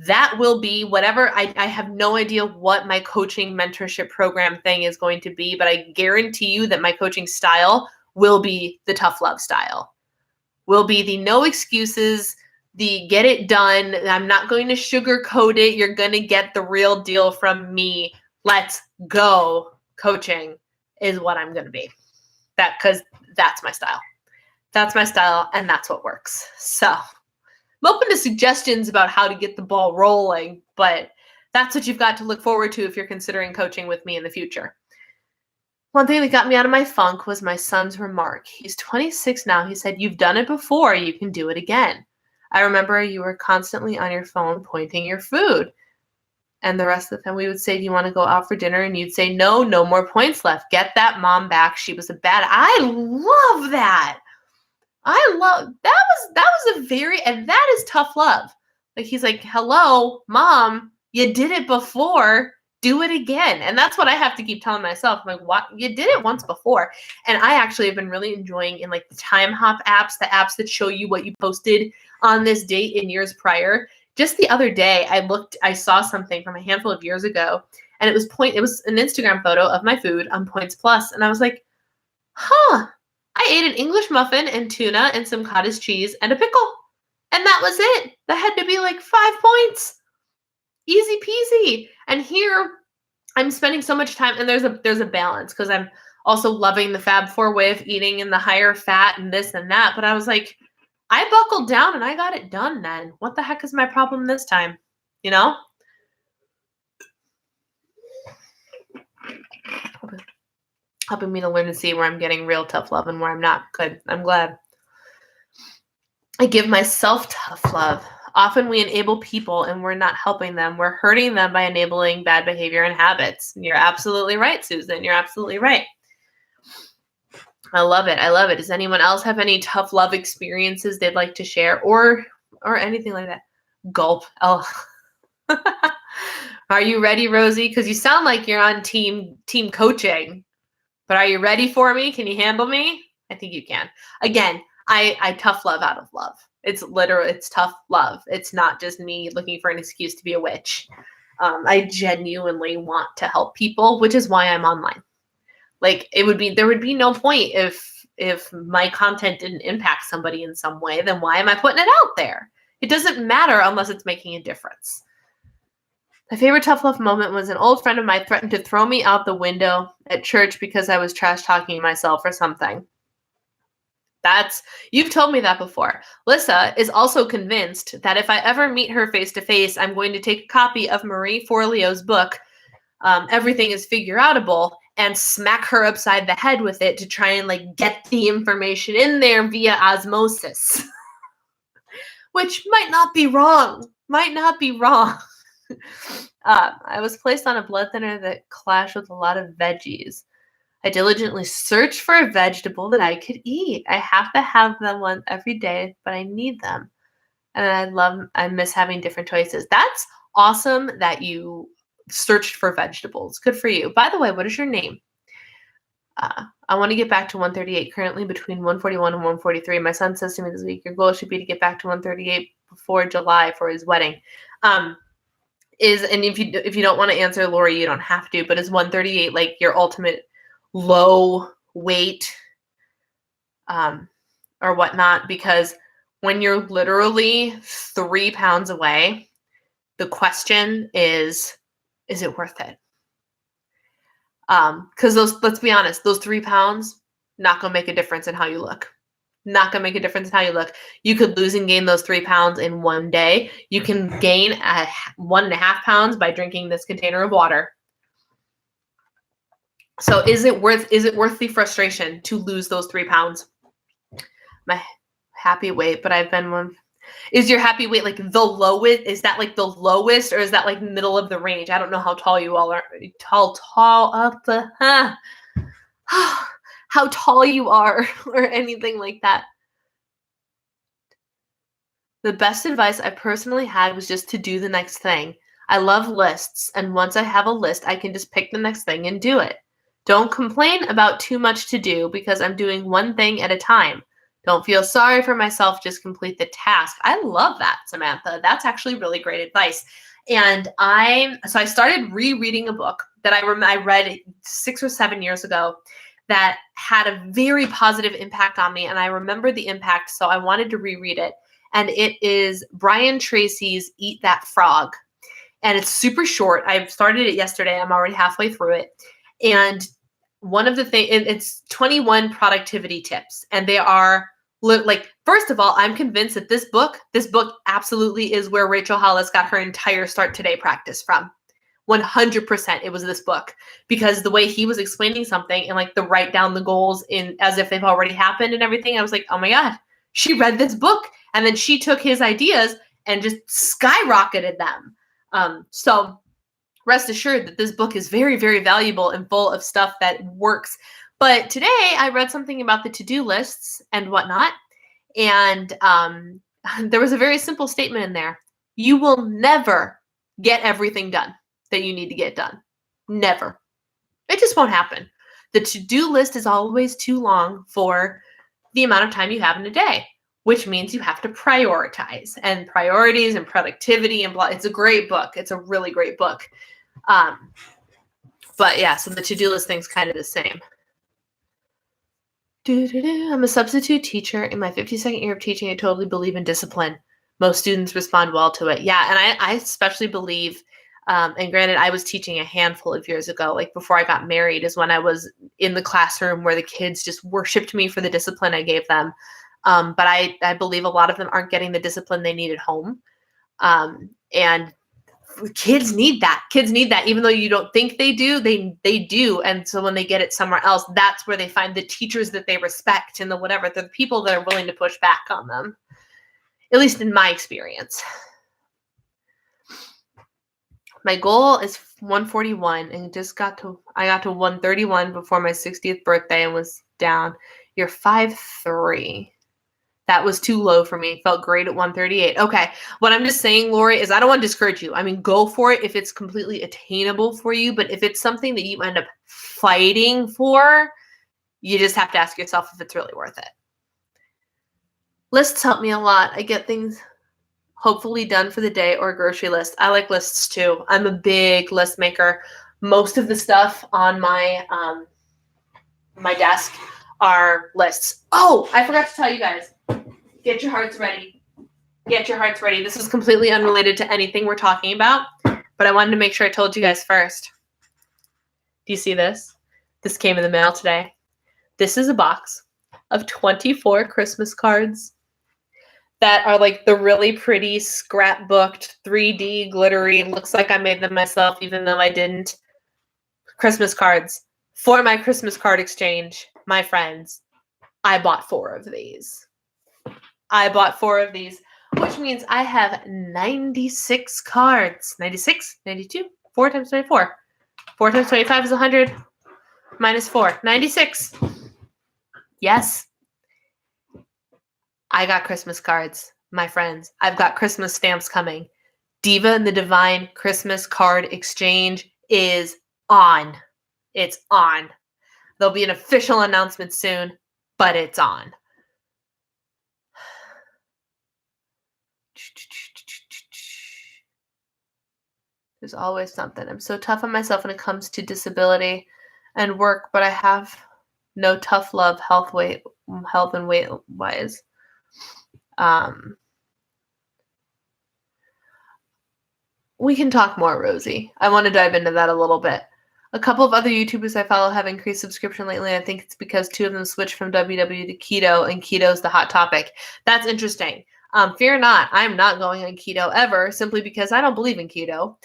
that will be whatever. I have no idea what my coaching mentorship program thing is going to be, but I guarantee you that my coaching style will be the tough love style. Will be the no excuses, the get it done. I'm not going to sugarcoat it. You're going to get the real deal from me. Let's go. Coaching is what I'm going to be. Because that's my style. That's my style, and that's what works. So I'm open to suggestions about how to get the ball rolling, but that's what you've got to look forward to if you're considering coaching with me in the future. One thing that got me out of my funk was my son's remark. He's 26 now. He said, "You've done it before. You can do it again. I remember you were constantly on your phone pointing your food." And the rest of the time we would say, "Do you want to go out for dinner?" And you'd say, "No, no more points left. Get that mom back. She was a bad." I love that. That was a very, and that is tough love. Like, he's like, "Hello, mom, you did it before. Do it again." And that's what I have to keep telling myself. I'm like, what? You did it once before. And I actually have been really enjoying in like the time hop apps, the apps that show you what you posted on this date in years prior. Just the other day, I saw something from a handful of years ago, and it was an Instagram photo of my food on Points Plus. And I was like, huh, I ate an English muffin and tuna and some cottage cheese and a pickle. And that was it. That had to be like 5 points. Easy peasy. And here I'm spending so much time, and there's a balance, because I'm also loving the Fab Four way of eating and the higher fat and this and that. But I was like, I buckled down and I got it done then. What the heck is my problem this time? You know? Helping me to learn to see where I'm getting real tough love and where I'm not. Good. I'm glad. I give myself tough love. Often we enable people and we're not helping them. We're hurting them by enabling bad behavior and habits. You're absolutely right, Susan. You're absolutely right. I love it. I love it. Does anyone else have any tough love experiences they'd like to share, or anything like that? Gulp. Oh. Are you ready, Rosie? Because you sound like you're on team coaching. But are you ready for me? Can you handle me? I think you can. Again, I tough love out of love. It's tough love. It's not just me looking for an excuse to be a witch. I genuinely want to help people, which is why I'm online. Like, there would be no point if my content didn't impact somebody in some way. Then why am I putting it out there? It doesn't matter unless it's making a difference. My favorite tough love moment was an old friend of mine threatened to throw me out the window at church because I was trash talking myself or something. You've told me that before. Lissa is also convinced that if I ever meet her face to face, I'm going to take a copy of Marie Forleo's book, Everything is Figure-Outable, and smack her upside the head with it to try and like get the information in there via osmosis. Which might not be wrong. I was placed on a blood thinner that clashed with a lot of veggies. I diligently searched for a vegetable that I could eat. I have to have them once every day, but I need them. And I miss having different choices. That's awesome that you searched for vegetables. Good for you. By the way, what is your name? I want to get back to 138, currently between 141 and 143. My son says to me this week, your goal should be to get back to 138 before July for his wedding. And if you don't want to answer, Lori, you don't have to, but is 138 like your ultimate low weight or whatnot? Because when you're literally 3 pounds away, the question is it worth it? Because let's be honest, those 3 pounds, not going to make a difference in how you look. Not going to make a difference in how you look. You could lose and gain those 3 pounds in one day. You can gain 1.5 pounds by drinking this container of water. So is it worth the frustration to lose those 3 pounds? My happy weight, but I've been one. Is your happy weight like the lowest? Is that like the lowest, or is that like middle of the range? I don't know how tall you all are. How tall you are or anything like that. The best advice I personally had was just to do the next thing. I love lists, and once I have a list, I can just pick the next thing and do it. Don't complain about too much to do because I'm doing one thing at a time. Don't feel sorry for myself, just complete the task. I love that, Samantha. That's actually really great advice. And I started rereading a book that I read 6 or 7 years ago that had a very positive impact on me. And I remember the impact, so I wanted to reread it. And it is Brian Tracy's Eat That Frog. And it's super short. I started it yesterday. I'm already halfway through it. And one of the things, it's 21 productivity tips. And they are Like, first of all, I'm convinced that this book absolutely is where Rachel Hollis got her entire Start Today practice from. 100% it was this book, because the way he was explaining something and like the write down the goals in as if they've already happened and everything, I was like, oh my God, she read this book and then she took his ideas and just skyrocketed them. So rest assured that this book is very, very valuable and full of stuff that works. But today I read something about the to-do lists and whatnot. And there was a very simple statement in there. You will never get everything done that you need to get done. Never. It just won't happen. The to-do list is always too long for the amount of time you have in a day, which means you have to prioritize, and priorities and productivity and blah. It's a great book. It's a really great book. But yeah, so the to-do list thing's kind of the same. I'm a substitute teacher in my 52nd year of teaching. I totally believe in discipline. Most students respond well to it. Yeah, and I especially believe, and granted, I was teaching a handful of years ago, like before I got married is when I was in the classroom where the kids just worshiped me for the discipline I gave them. But I believe a lot of them aren't getting the discipline they need at home. And kids need that. Kids need that. Even though you don't think they do, they do. And so when they get it somewhere else, that's where they find the teachers that they respect and the whatever. They're the people that are willing to push back on them. At least in my experience. My goal is 141 and I got to 131 before my 60th birthday and was down. You're 5'3". That was too low for me. Felt great at 138. Okay. What I'm just saying, Lori, is I don't want to discourage you. I mean, go for it if it's completely attainable for you. But if it's something that you end up fighting for, you just have to ask yourself if it's really worth it. Lists help me a lot. I get things hopefully done for the day or a grocery list. I like lists too. I'm a big list maker. Most of the stuff on my my desk are lists. Oh, I forgot to tell you guys. Get your hearts ready. Get your hearts ready. This is completely unrelated to anything we're talking about, but I wanted to make sure I told you guys first. Do you see this? This came in the mail today. This is a box of 24 Christmas cards that are like the really pretty scrapbooked 3D glittery. Looks like I made them myself even though I didn't. Christmas cards for my Christmas card exchange. My friends, I bought 4 of these. Which means I have 96 cards. 96, 92, 4 times 24. 4 times 25 is 100 minus 4. 96. Yes. I got Christmas cards, my friends. I've got Christmas stamps coming. Diva and the Divine Christmas card exchange is on. It's on. There'll be an official announcement soon, but it's on. There's always something. I'm so tough on myself when it comes to disability and work, but I have no tough love health and weight wise. We can talk more, Rosie. I want to dive into that a little bit. A couple of other YouTubers I follow have increased subscription lately. I think it's because 2 of them switched from WW to keto, and keto's the hot topic. That's interesting. Fear not, I'm not going on keto ever, simply because I don't believe in keto.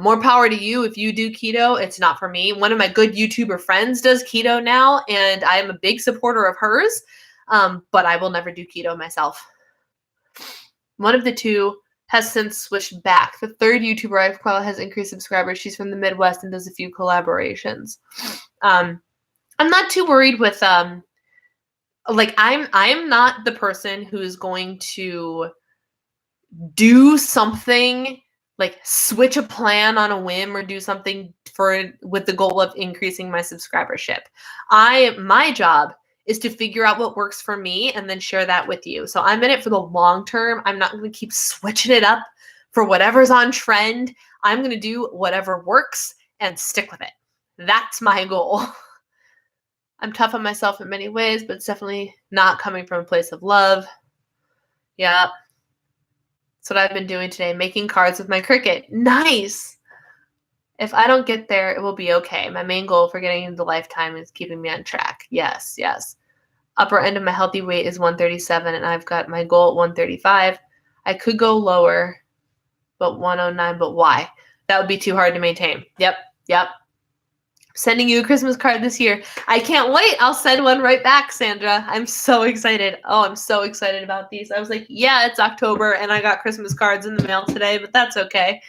More power to you if you do keto. It's not for me. One of my good YouTuber friends does keto now, and I am a big supporter of hers, but I will never do keto myself. One of the 2 has since switched back. The 3rd YouTuber I follow has increased subscribers. She's from the Midwest and does a few collaborations. I'm not too worried with I'm not the person who is going to do something like switch a plan on a whim or do something with the goal of increasing my subscribership. My job is to figure out what works for me and then share that with you. So I'm in it for the long term. I'm not going to keep switching it up for whatever's on trend. I'm going to do whatever works and stick with it. That's my goal. I'm tough on myself in many ways, but it's definitely not coming from a place of love. Yeah. That's what I've been doing today, making cards with my Cricut. Nice. If I don't get there, it will be okay. My main goal for getting into the lifetime is keeping me on track. Yes, yes. Upper end of my healthy weight is 137, and I've got my goal at 135. I could go lower, but 109, but why? That would be too hard to maintain. Yep. Sending you a Christmas card this year. I can't wait. I'll send one right back, Sandra. I'm so excited. Oh, I'm so excited about these. I was like, yeah, it's October, and I got Christmas cards in the mail today, but that's okay.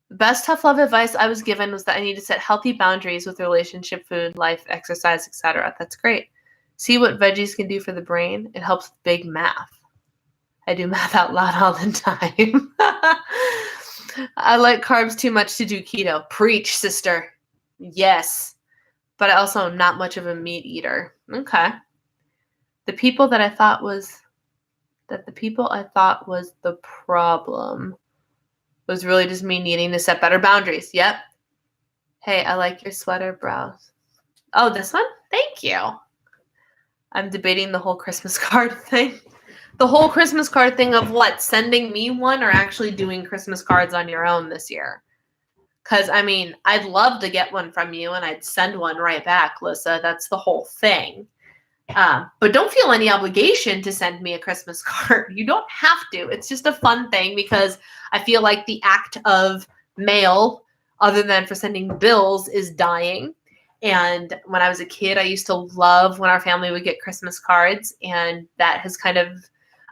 The best tough love advice I was given was that I need to set healthy boundaries with relationship, food, life, exercise, etc. That's great. See what veggies can do for the brain. It helps with big math. I do math out loud all the time. I like carbs too much to do keto. Preach, sister. Yes. But I also am not much of a meat eater. Okay. The people I thought was the problem was really just me needing to set better boundaries. Yep. Hey, I like your sweater brows. Oh, this one? Thank you. I'm debating the whole Christmas card thing. The whole Christmas card thing of what? Sending me one or actually doing Christmas cards on your own this year? Because, I mean, I'd love to get one from you and I'd send one right back, Lissa. That's the whole thing. But don't feel any obligation to send me a Christmas card. You don't have to. It's just a fun thing because I feel like the act of mail, other than for sending bills, is dying. And when I was a kid, I used to love when our family would get Christmas cards, and that has kind of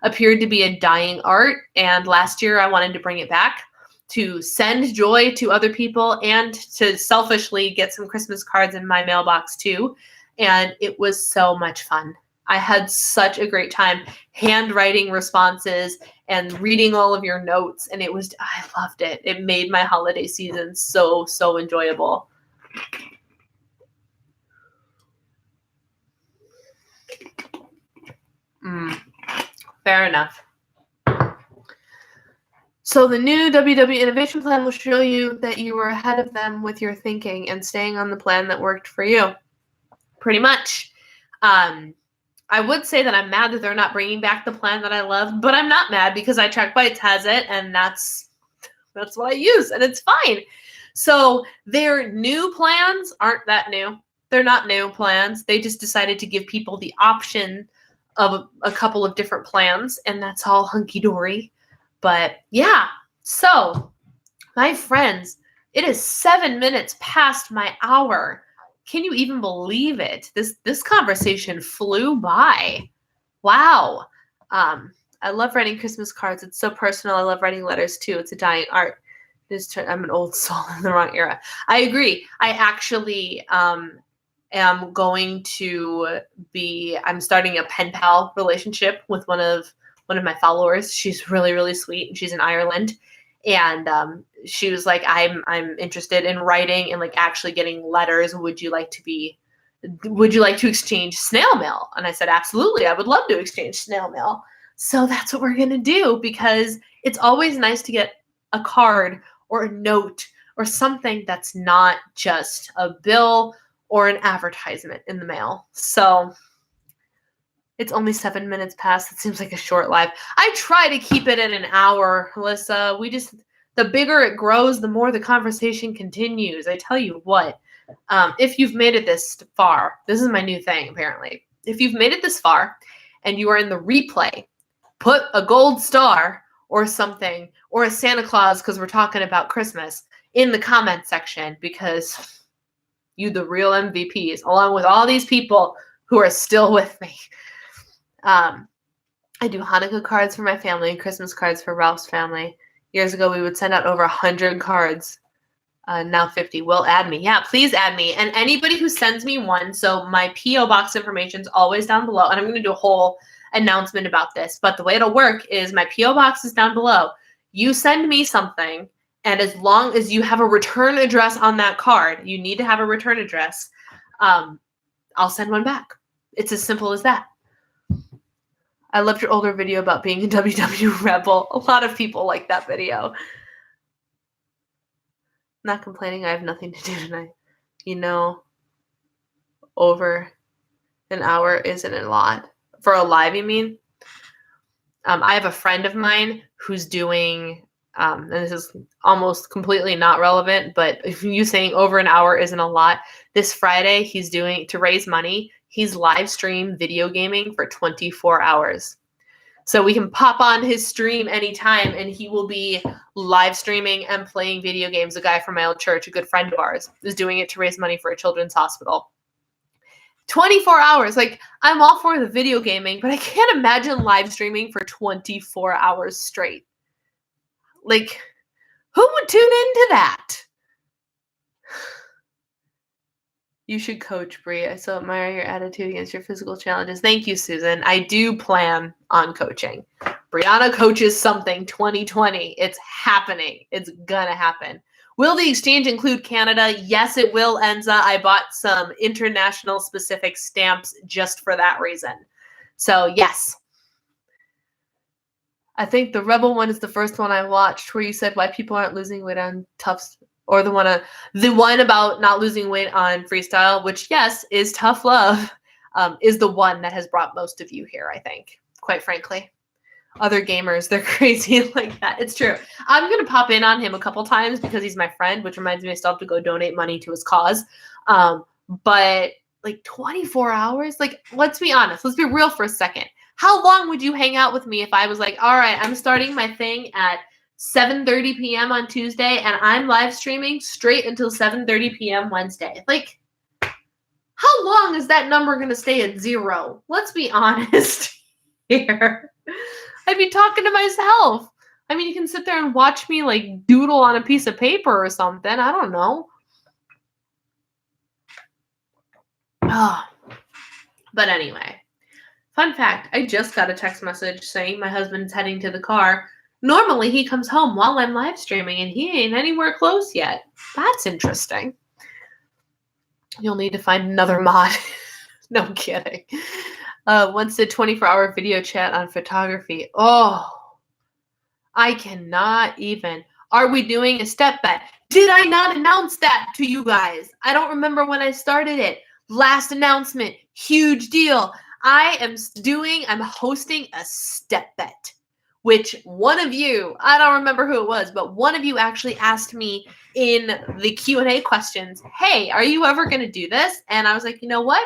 appeared to be a dying art. And last year, I wanted to bring it back to send joy to other people and to selfishly get some Christmas cards in my mailbox too. And it was so much fun. I had such a great time handwriting responses and reading all of your notes. And I loved it. It made my holiday season so, so enjoyable. Fair enough. So the new WW Innovation Plan will show you that you were ahead of them with your thinking and staying on the plan that worked for you. Pretty much. I would say that I'm mad that they're not bringing back the plan that I love, but I'm not mad because I Track Bites has it, and that's what I use, and it's fine. So their new plans aren't that new. They're not new plans. They just decided to give people the option of a couple of different plans, and that's all hunky-dory. But yeah, so my friends, it is 7 minutes past my hour. Can you even believe it? This conversation flew by. Wow. I love writing Christmas cards. It's so personal. I love writing letters too. It's a dying art. I'm an old soul in the wrong era. I agree. I actually am going to I'm starting a pen pal relationship with one of my followers. She's really, really sweet, and she's in Ireland. And she was like, I'm interested in writing and like actually getting letters. Would you like to exchange snail mail? And I said, absolutely. I would love to exchange snail mail. So that's what we're going to do, because it's always nice to get a card or a note or something that's not just a bill or an advertisement in the mail. So it's only 7 minutes past. It seems like a short live. I try to keep it at an hour, Alyssa. The bigger it grows, the more the conversation continues. I tell you what, if you've made it this far, this is my new thing, apparently. If you've made it this far and you are in the replay, put a gold star or something, or a Santa Claus, because we're talking about Christmas, in the comment section, because you the real MVPs, along with all these people who are still with me. I do Hanukkah cards for my family and Christmas cards for Ralph's family. Years ago, we would send out over 100 cards. Now 50. Will add me. Yeah, please add me. And anybody who sends me one, so my P.O. box information is always down below. And I'm going to do a whole announcement about this. But the way it'll work is my P.O. box is down below. You send me something, and as long as you have a return address on that card, you need to have a return address, I'll send one back. It's as simple as that. I loved your older video about being a WW rebel. A lot of people like that video. Not complaining. I have nothing to do tonight. You know, over an hour isn't a lot. For a live, you mean? I have a friend of mine who's doing, and this is almost completely not relevant, but if you saying over an hour isn't a lot, this Friday he's doing, to raise money, he's live stream video gaming for 24 hours. So we can pop on his stream anytime, and he will be live streaming and playing video games. A guy from my old church, a good friend of ours, is doing it to raise money for a children's hospital. 24 hours. Like, I'm all for the video gaming, but I can't imagine live streaming for 24 hours straight. Like, who would tune into that? You should coach, Brie. I so admire your attitude against your physical challenges. Thank you, Susan. I do plan on coaching. Brianna coaches something 2020. It's happening. It's gonna happen. Will the exchange include Canada? Yes, it will, Enza. I bought some international specific stamps just for that reason. So, yes. I think the Rebel one is the first one I watched where you said why people aren't losing weight on Tough, or the one about not losing weight on freestyle, which, yes, is tough love, is the one that has brought most of you here, I think, quite frankly. Other gamers, they're crazy like that. It's true. I'm going to pop in on him a couple times because he's my friend, which reminds me I still have to go donate money to his cause. But like 24 hours, like, let's be honest. Let's be real for a second. How long would you hang out with me if I was like, all right, I'm starting my thing at 7:30 p.m. on Tuesday, and I'm live streaming straight until 7:30 p.m. Wednesday. Like, how long is that number going to stay at 0? Let's be honest here. I'd be talking to myself. I mean, you can sit there and watch me like doodle on a piece of paper or something. I don't know. But anyway, fun fact, I just got a text message saying my husband's heading to the car. Normally, he comes home while I'm live streaming, and he ain't anywhere close yet. That's interesting. You'll need to find another mod. No kidding. Once did 24-hour video chat on photography. Oh, I cannot even. Are we doing a step bet? Did I not announce that to you guys? I don't remember when I started it. Last announcement. Huge deal. I'm hosting a step bet, which one of you, I don't remember who it was, but one of you actually asked me in the Q&A questions, hey, are you ever going to do this? And I was like, you know what?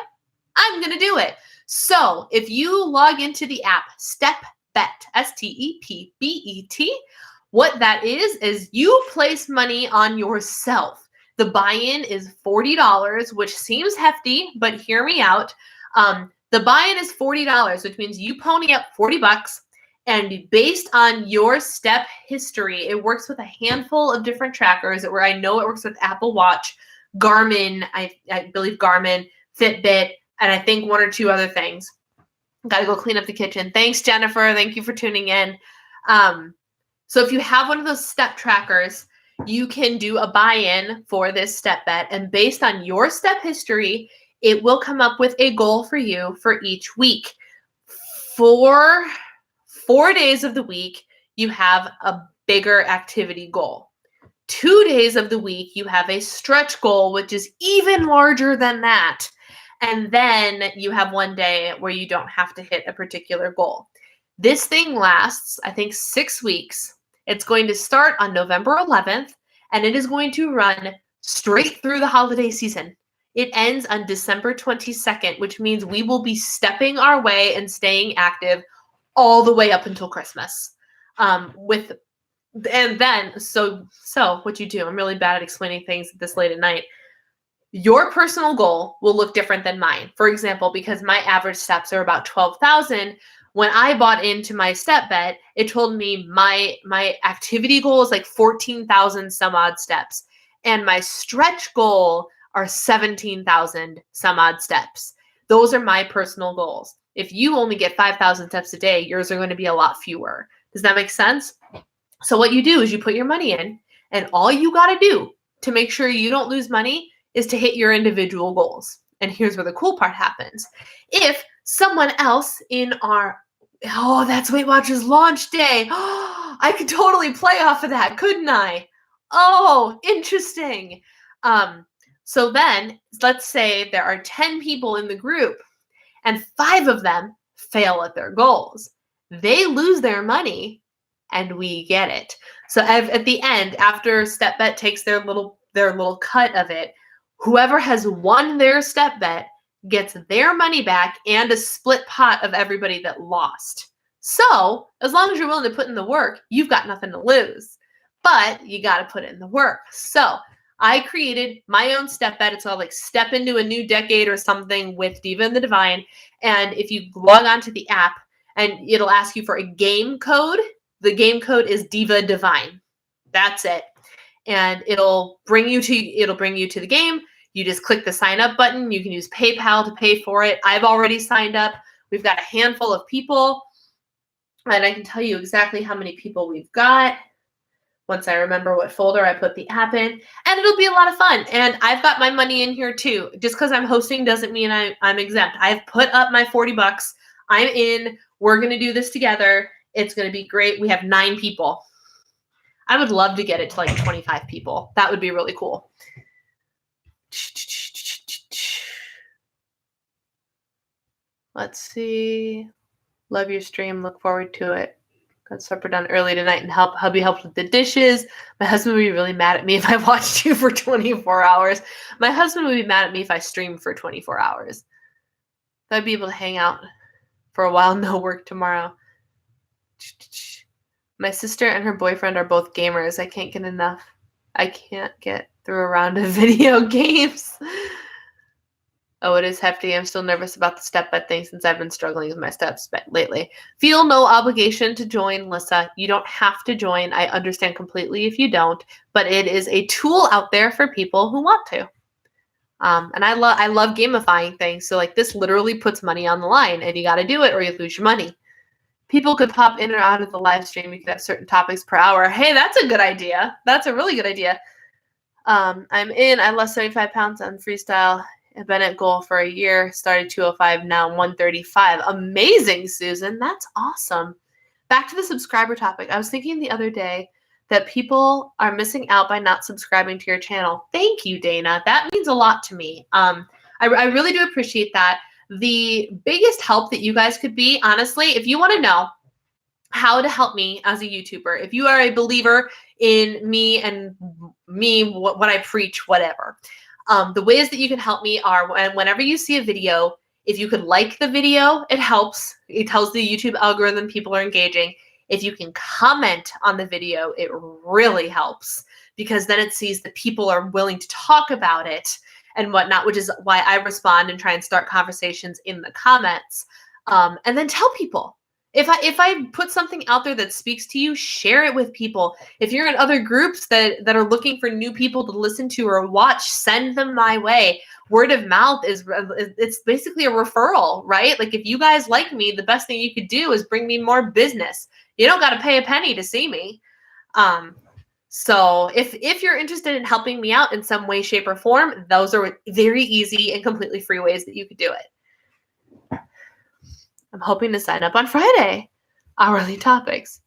I'm going to do it. So if you log into the app, StepBet, STEPBET, what that is you place money on yourself. The buy-in is $40, which seems hefty, but hear me out. The buy-in is $40, which means you pony up $40, and based on your step history, it works with a handful of different trackers. Where I know it works with Apple Watch, Garmin, I believe Garmin, Fitbit, and I think one or two other things. Got to go clean up the kitchen. Thanks, Jennifer. Thank you for tuning in. So if you have one of those step trackers, you can do a buy-in for this step bet. And based on your step history, it will come up with a goal for you for each week. For 4 days of the week, you have a bigger activity goal. 2 days of the week, you have a stretch goal, which is even larger than that. And then you have 1 day where you don't have to hit a particular goal. This thing lasts, I think, 6 weeks. It's going to start on November 11th, and it is going to run straight through the holiday season. It ends on December 22nd, which means we will be stepping our way and staying active all the way up until Christmas. So what you do, I'm really bad at explaining things this late at night. Your personal goal will look different than mine. For example, because my average steps are about 12,000, when I bought into my step bet, it told me my activity goal is like 14,000 some odd steps. And my stretch goal are 17,000 some odd steps. Those are my personal goals. If you only get 5,000 steps a day, yours are going to be a lot fewer. Does that make sense? So what you do is you put your money in, and all you got to do to make sure you don't lose money is to hit your individual goals. And here's where the cool part happens. If someone else in that's Weight Watchers launch day. I could totally play off of that, couldn't I? Oh, interesting. So then let's say there are 10 people in the group and 5 of them fail at their goals. They lose their money and we get it. So at the end, after step bet takes their little cut of it, whoever has won their step bet gets their money back and a split pot of everybody that lost. So as long as you're willing to put in the work, you've got nothing to lose, but you got to put in the work. So I created my own step bet. It's called like Step Into a New Decade or something with Diva and the Divine. And if you log onto the app and it'll ask you for a game code, the game code is Diva Divine. That's it. And it'll bring you to the game. You just click the sign up button. You can use PayPal to pay for it. I've already signed up. We've got a handful of people, and I can tell you exactly how many people we've got once I remember what folder I put the app in, and it'll be a lot of fun. And I've got my money in here too. Just because I'm hosting doesn't mean I'm exempt. I've put up my $40. I'm in. We're going to do this together. It's going to be great. We have 9 people. I would love to get it to like 25 people. That would be really cool. Let's see. Love your stream. Look forward to it. Got supper done early tonight and hubby helped with the dishes. My husband would be really mad at me if I watched you for 24 hours. My husband would be mad at me if I streamed for 24 hours. I'd be able to hang out for a while, no work tomorrow. My sister and her boyfriend are both gamers. I can't get enough. I can't get through a round of video games. Oh, it is hefty. I'm still nervous about the step bet thing since I've been struggling with my steps bet lately. Feel no obligation to join, Lissa. You don't have to join. I understand completely if you don't, but it is a tool out there for people who want to. And I love gamifying things. So like this literally puts money on the line, and you got to do it or you lose your money. People could pop in or out of the live stream. You could have certain topics per hour. Hey, that's a good idea. That's a really good idea. I'm in. I lost 75 pounds on freestyle. I've been at goal for a year. Started 205, now 135. Amazing, Susan. That's awesome. Back to the subscriber topic. I was thinking the other day that people are missing out by not subscribing to your channel. Thank you, Dana. That means a lot to me. I really do appreciate that. The biggest help that you guys could be, honestly, if you want to know how to help me as a YouTuber, if you are a believer in me and what I preach, whatever, the ways that you can help me are whenever you see a video, if you could like the video, it helps. It tells the YouTube algorithm people are engaging. If you can comment on the video, it really helps because then it sees that people are willing to talk about it and whatnot, which is why I respond and try and start conversations in the comments. And then tell people. If I put something out there that speaks to you, share it with people. If you're in other groups that are looking for new people to listen to or watch, send them my way. Word of mouth it's basically a referral, right? Like if you guys like me, the best thing you could do is bring me more business. You don't got to pay a penny to see me. So if you're interested in helping me out in some way, shape, or form, those are very easy and completely free ways that you could do it. I'm hoping to sign up on Friday. Hourly topics.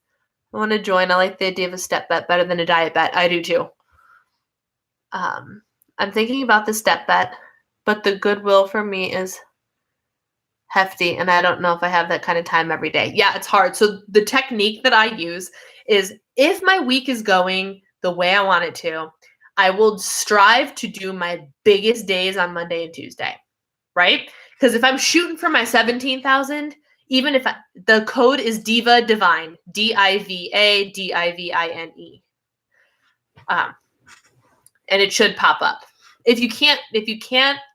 I want to join. I like the idea of a step bet better than a diet bet. I do too. I'm thinking about the step bet, but the goodwill for me is hefty, and I don't know if I have that kind of time every day. Yeah, it's hard. So the technique that I use is if my week is going the way I want it to, I will strive to do my biggest days on Monday and Tuesday, right? Because if I'm shooting for my 17,000, even if the code is Diva Divine, DIVA DIVINE, and it should pop up. If you can't,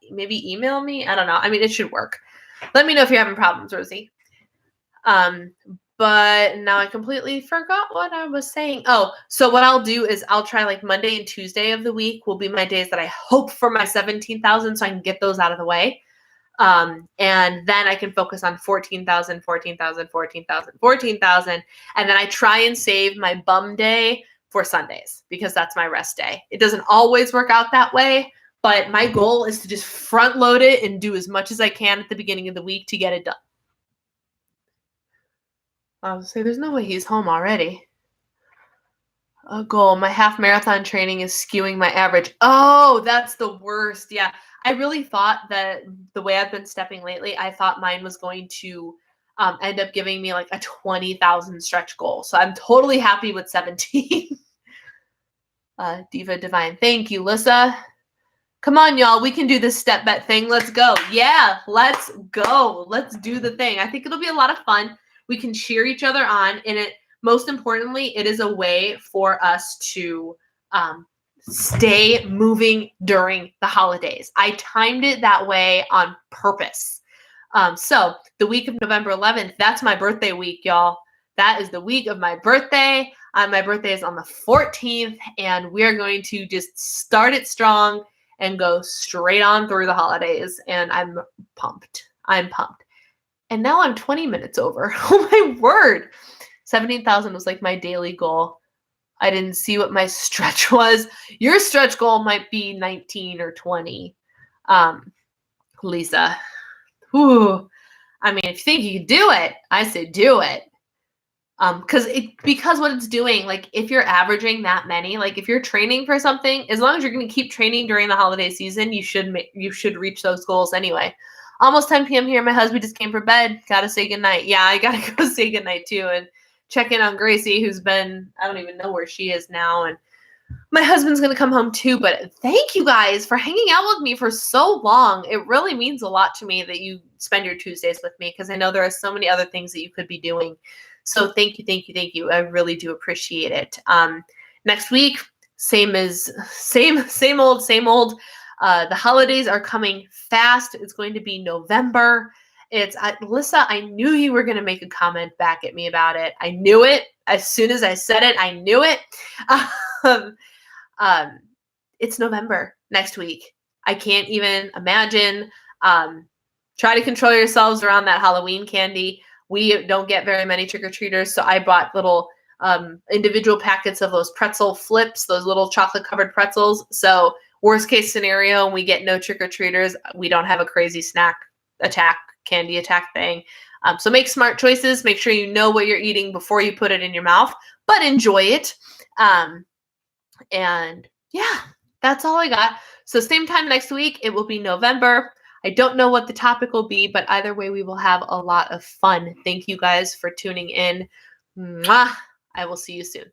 maybe email me. I don't know. I mean, it should work. Let me know if you're having problems, Rosie. But now I completely forgot what I was saying. Oh, so what I'll do is I'll try like Monday and Tuesday of the week will be my days that I hope for my 17,000 so I can get those out of the way. And then I can focus on 14,000, 14,000, 14,000, 14,000. And then I try and save my bum day for Sundays because that's my rest day. It doesn't always work out that way, but my goal is to just front load it and do as much as I can at the beginning of the week to get it done. I'll say there's no way he's home already. A goal. My half marathon training is skewing my average. Oh, that's the worst. Yeah. I really thought that the way I've been stepping lately, I thought mine was going to end up giving me like a 20,000 stretch goal. So I'm totally happy with 17. Diva Divine. Thank you, Lissa. Come on, y'all. We can do this step bet thing. Let's go. Yeah, let's go. Let's do the thing. I think it'll be a lot of fun. We can cheer each other on. And most importantly, it is a way for us to stay moving during the holidays. I timed it that way on purpose. So the week of November 11th, that's my birthday week, y'all. That is the week of my birthday. My birthday is on the 14th, and we are going to just start it strong and go straight on through the holidays. And I'm pumped. I'm pumped. And now I'm 20 minutes over. Oh my word. 17,000 was like my daily goal. I didn't see what my stretch was. Your stretch goal might be 19 or 20. Lisa. Whew. I mean, if you think you can do it, I say do it. Because what it's doing, like if you're averaging that many, like if you're training for something, as long as you're going to keep training during the holiday season, you should reach those goals anyway. Almost 10 p.m. here. My husband just came for bed. Gotta say goodnight. Yeah, I gotta go say goodnight too, and check in on Gracie, who's been, I don't even know where she is now, and my husband's going to come home too. But thank you guys for hanging out with me for so long. It really means a lot to me that you spend your Tuesdays with me, because I know there are so many other things that you could be doing. So thank you, thank you, thank you. I really do appreciate it. Next week, same old. The holidays are coming fast. It's going to be November. Lissa, I knew you were going to make a comment back at me about it. I knew it. As soon as I said it, I knew it. It's November next week. I can't even imagine. Try to control yourselves around that Halloween candy. We don't get very many trick-or-treaters, so I bought little individual packets of those pretzel flips, those little chocolate-covered pretzels. So worst case scenario, we get no trick-or-treaters. We don't have a crazy candy attack thing. So make smart choices. Make sure you know what you're eating before you put it in your mouth, but enjoy it. And yeah, that's all I got. So same time next week, it will be November. I don't know what the topic will be, but either way, we will have a lot of fun. Thank you guys for tuning in. Mwah! I will see you soon.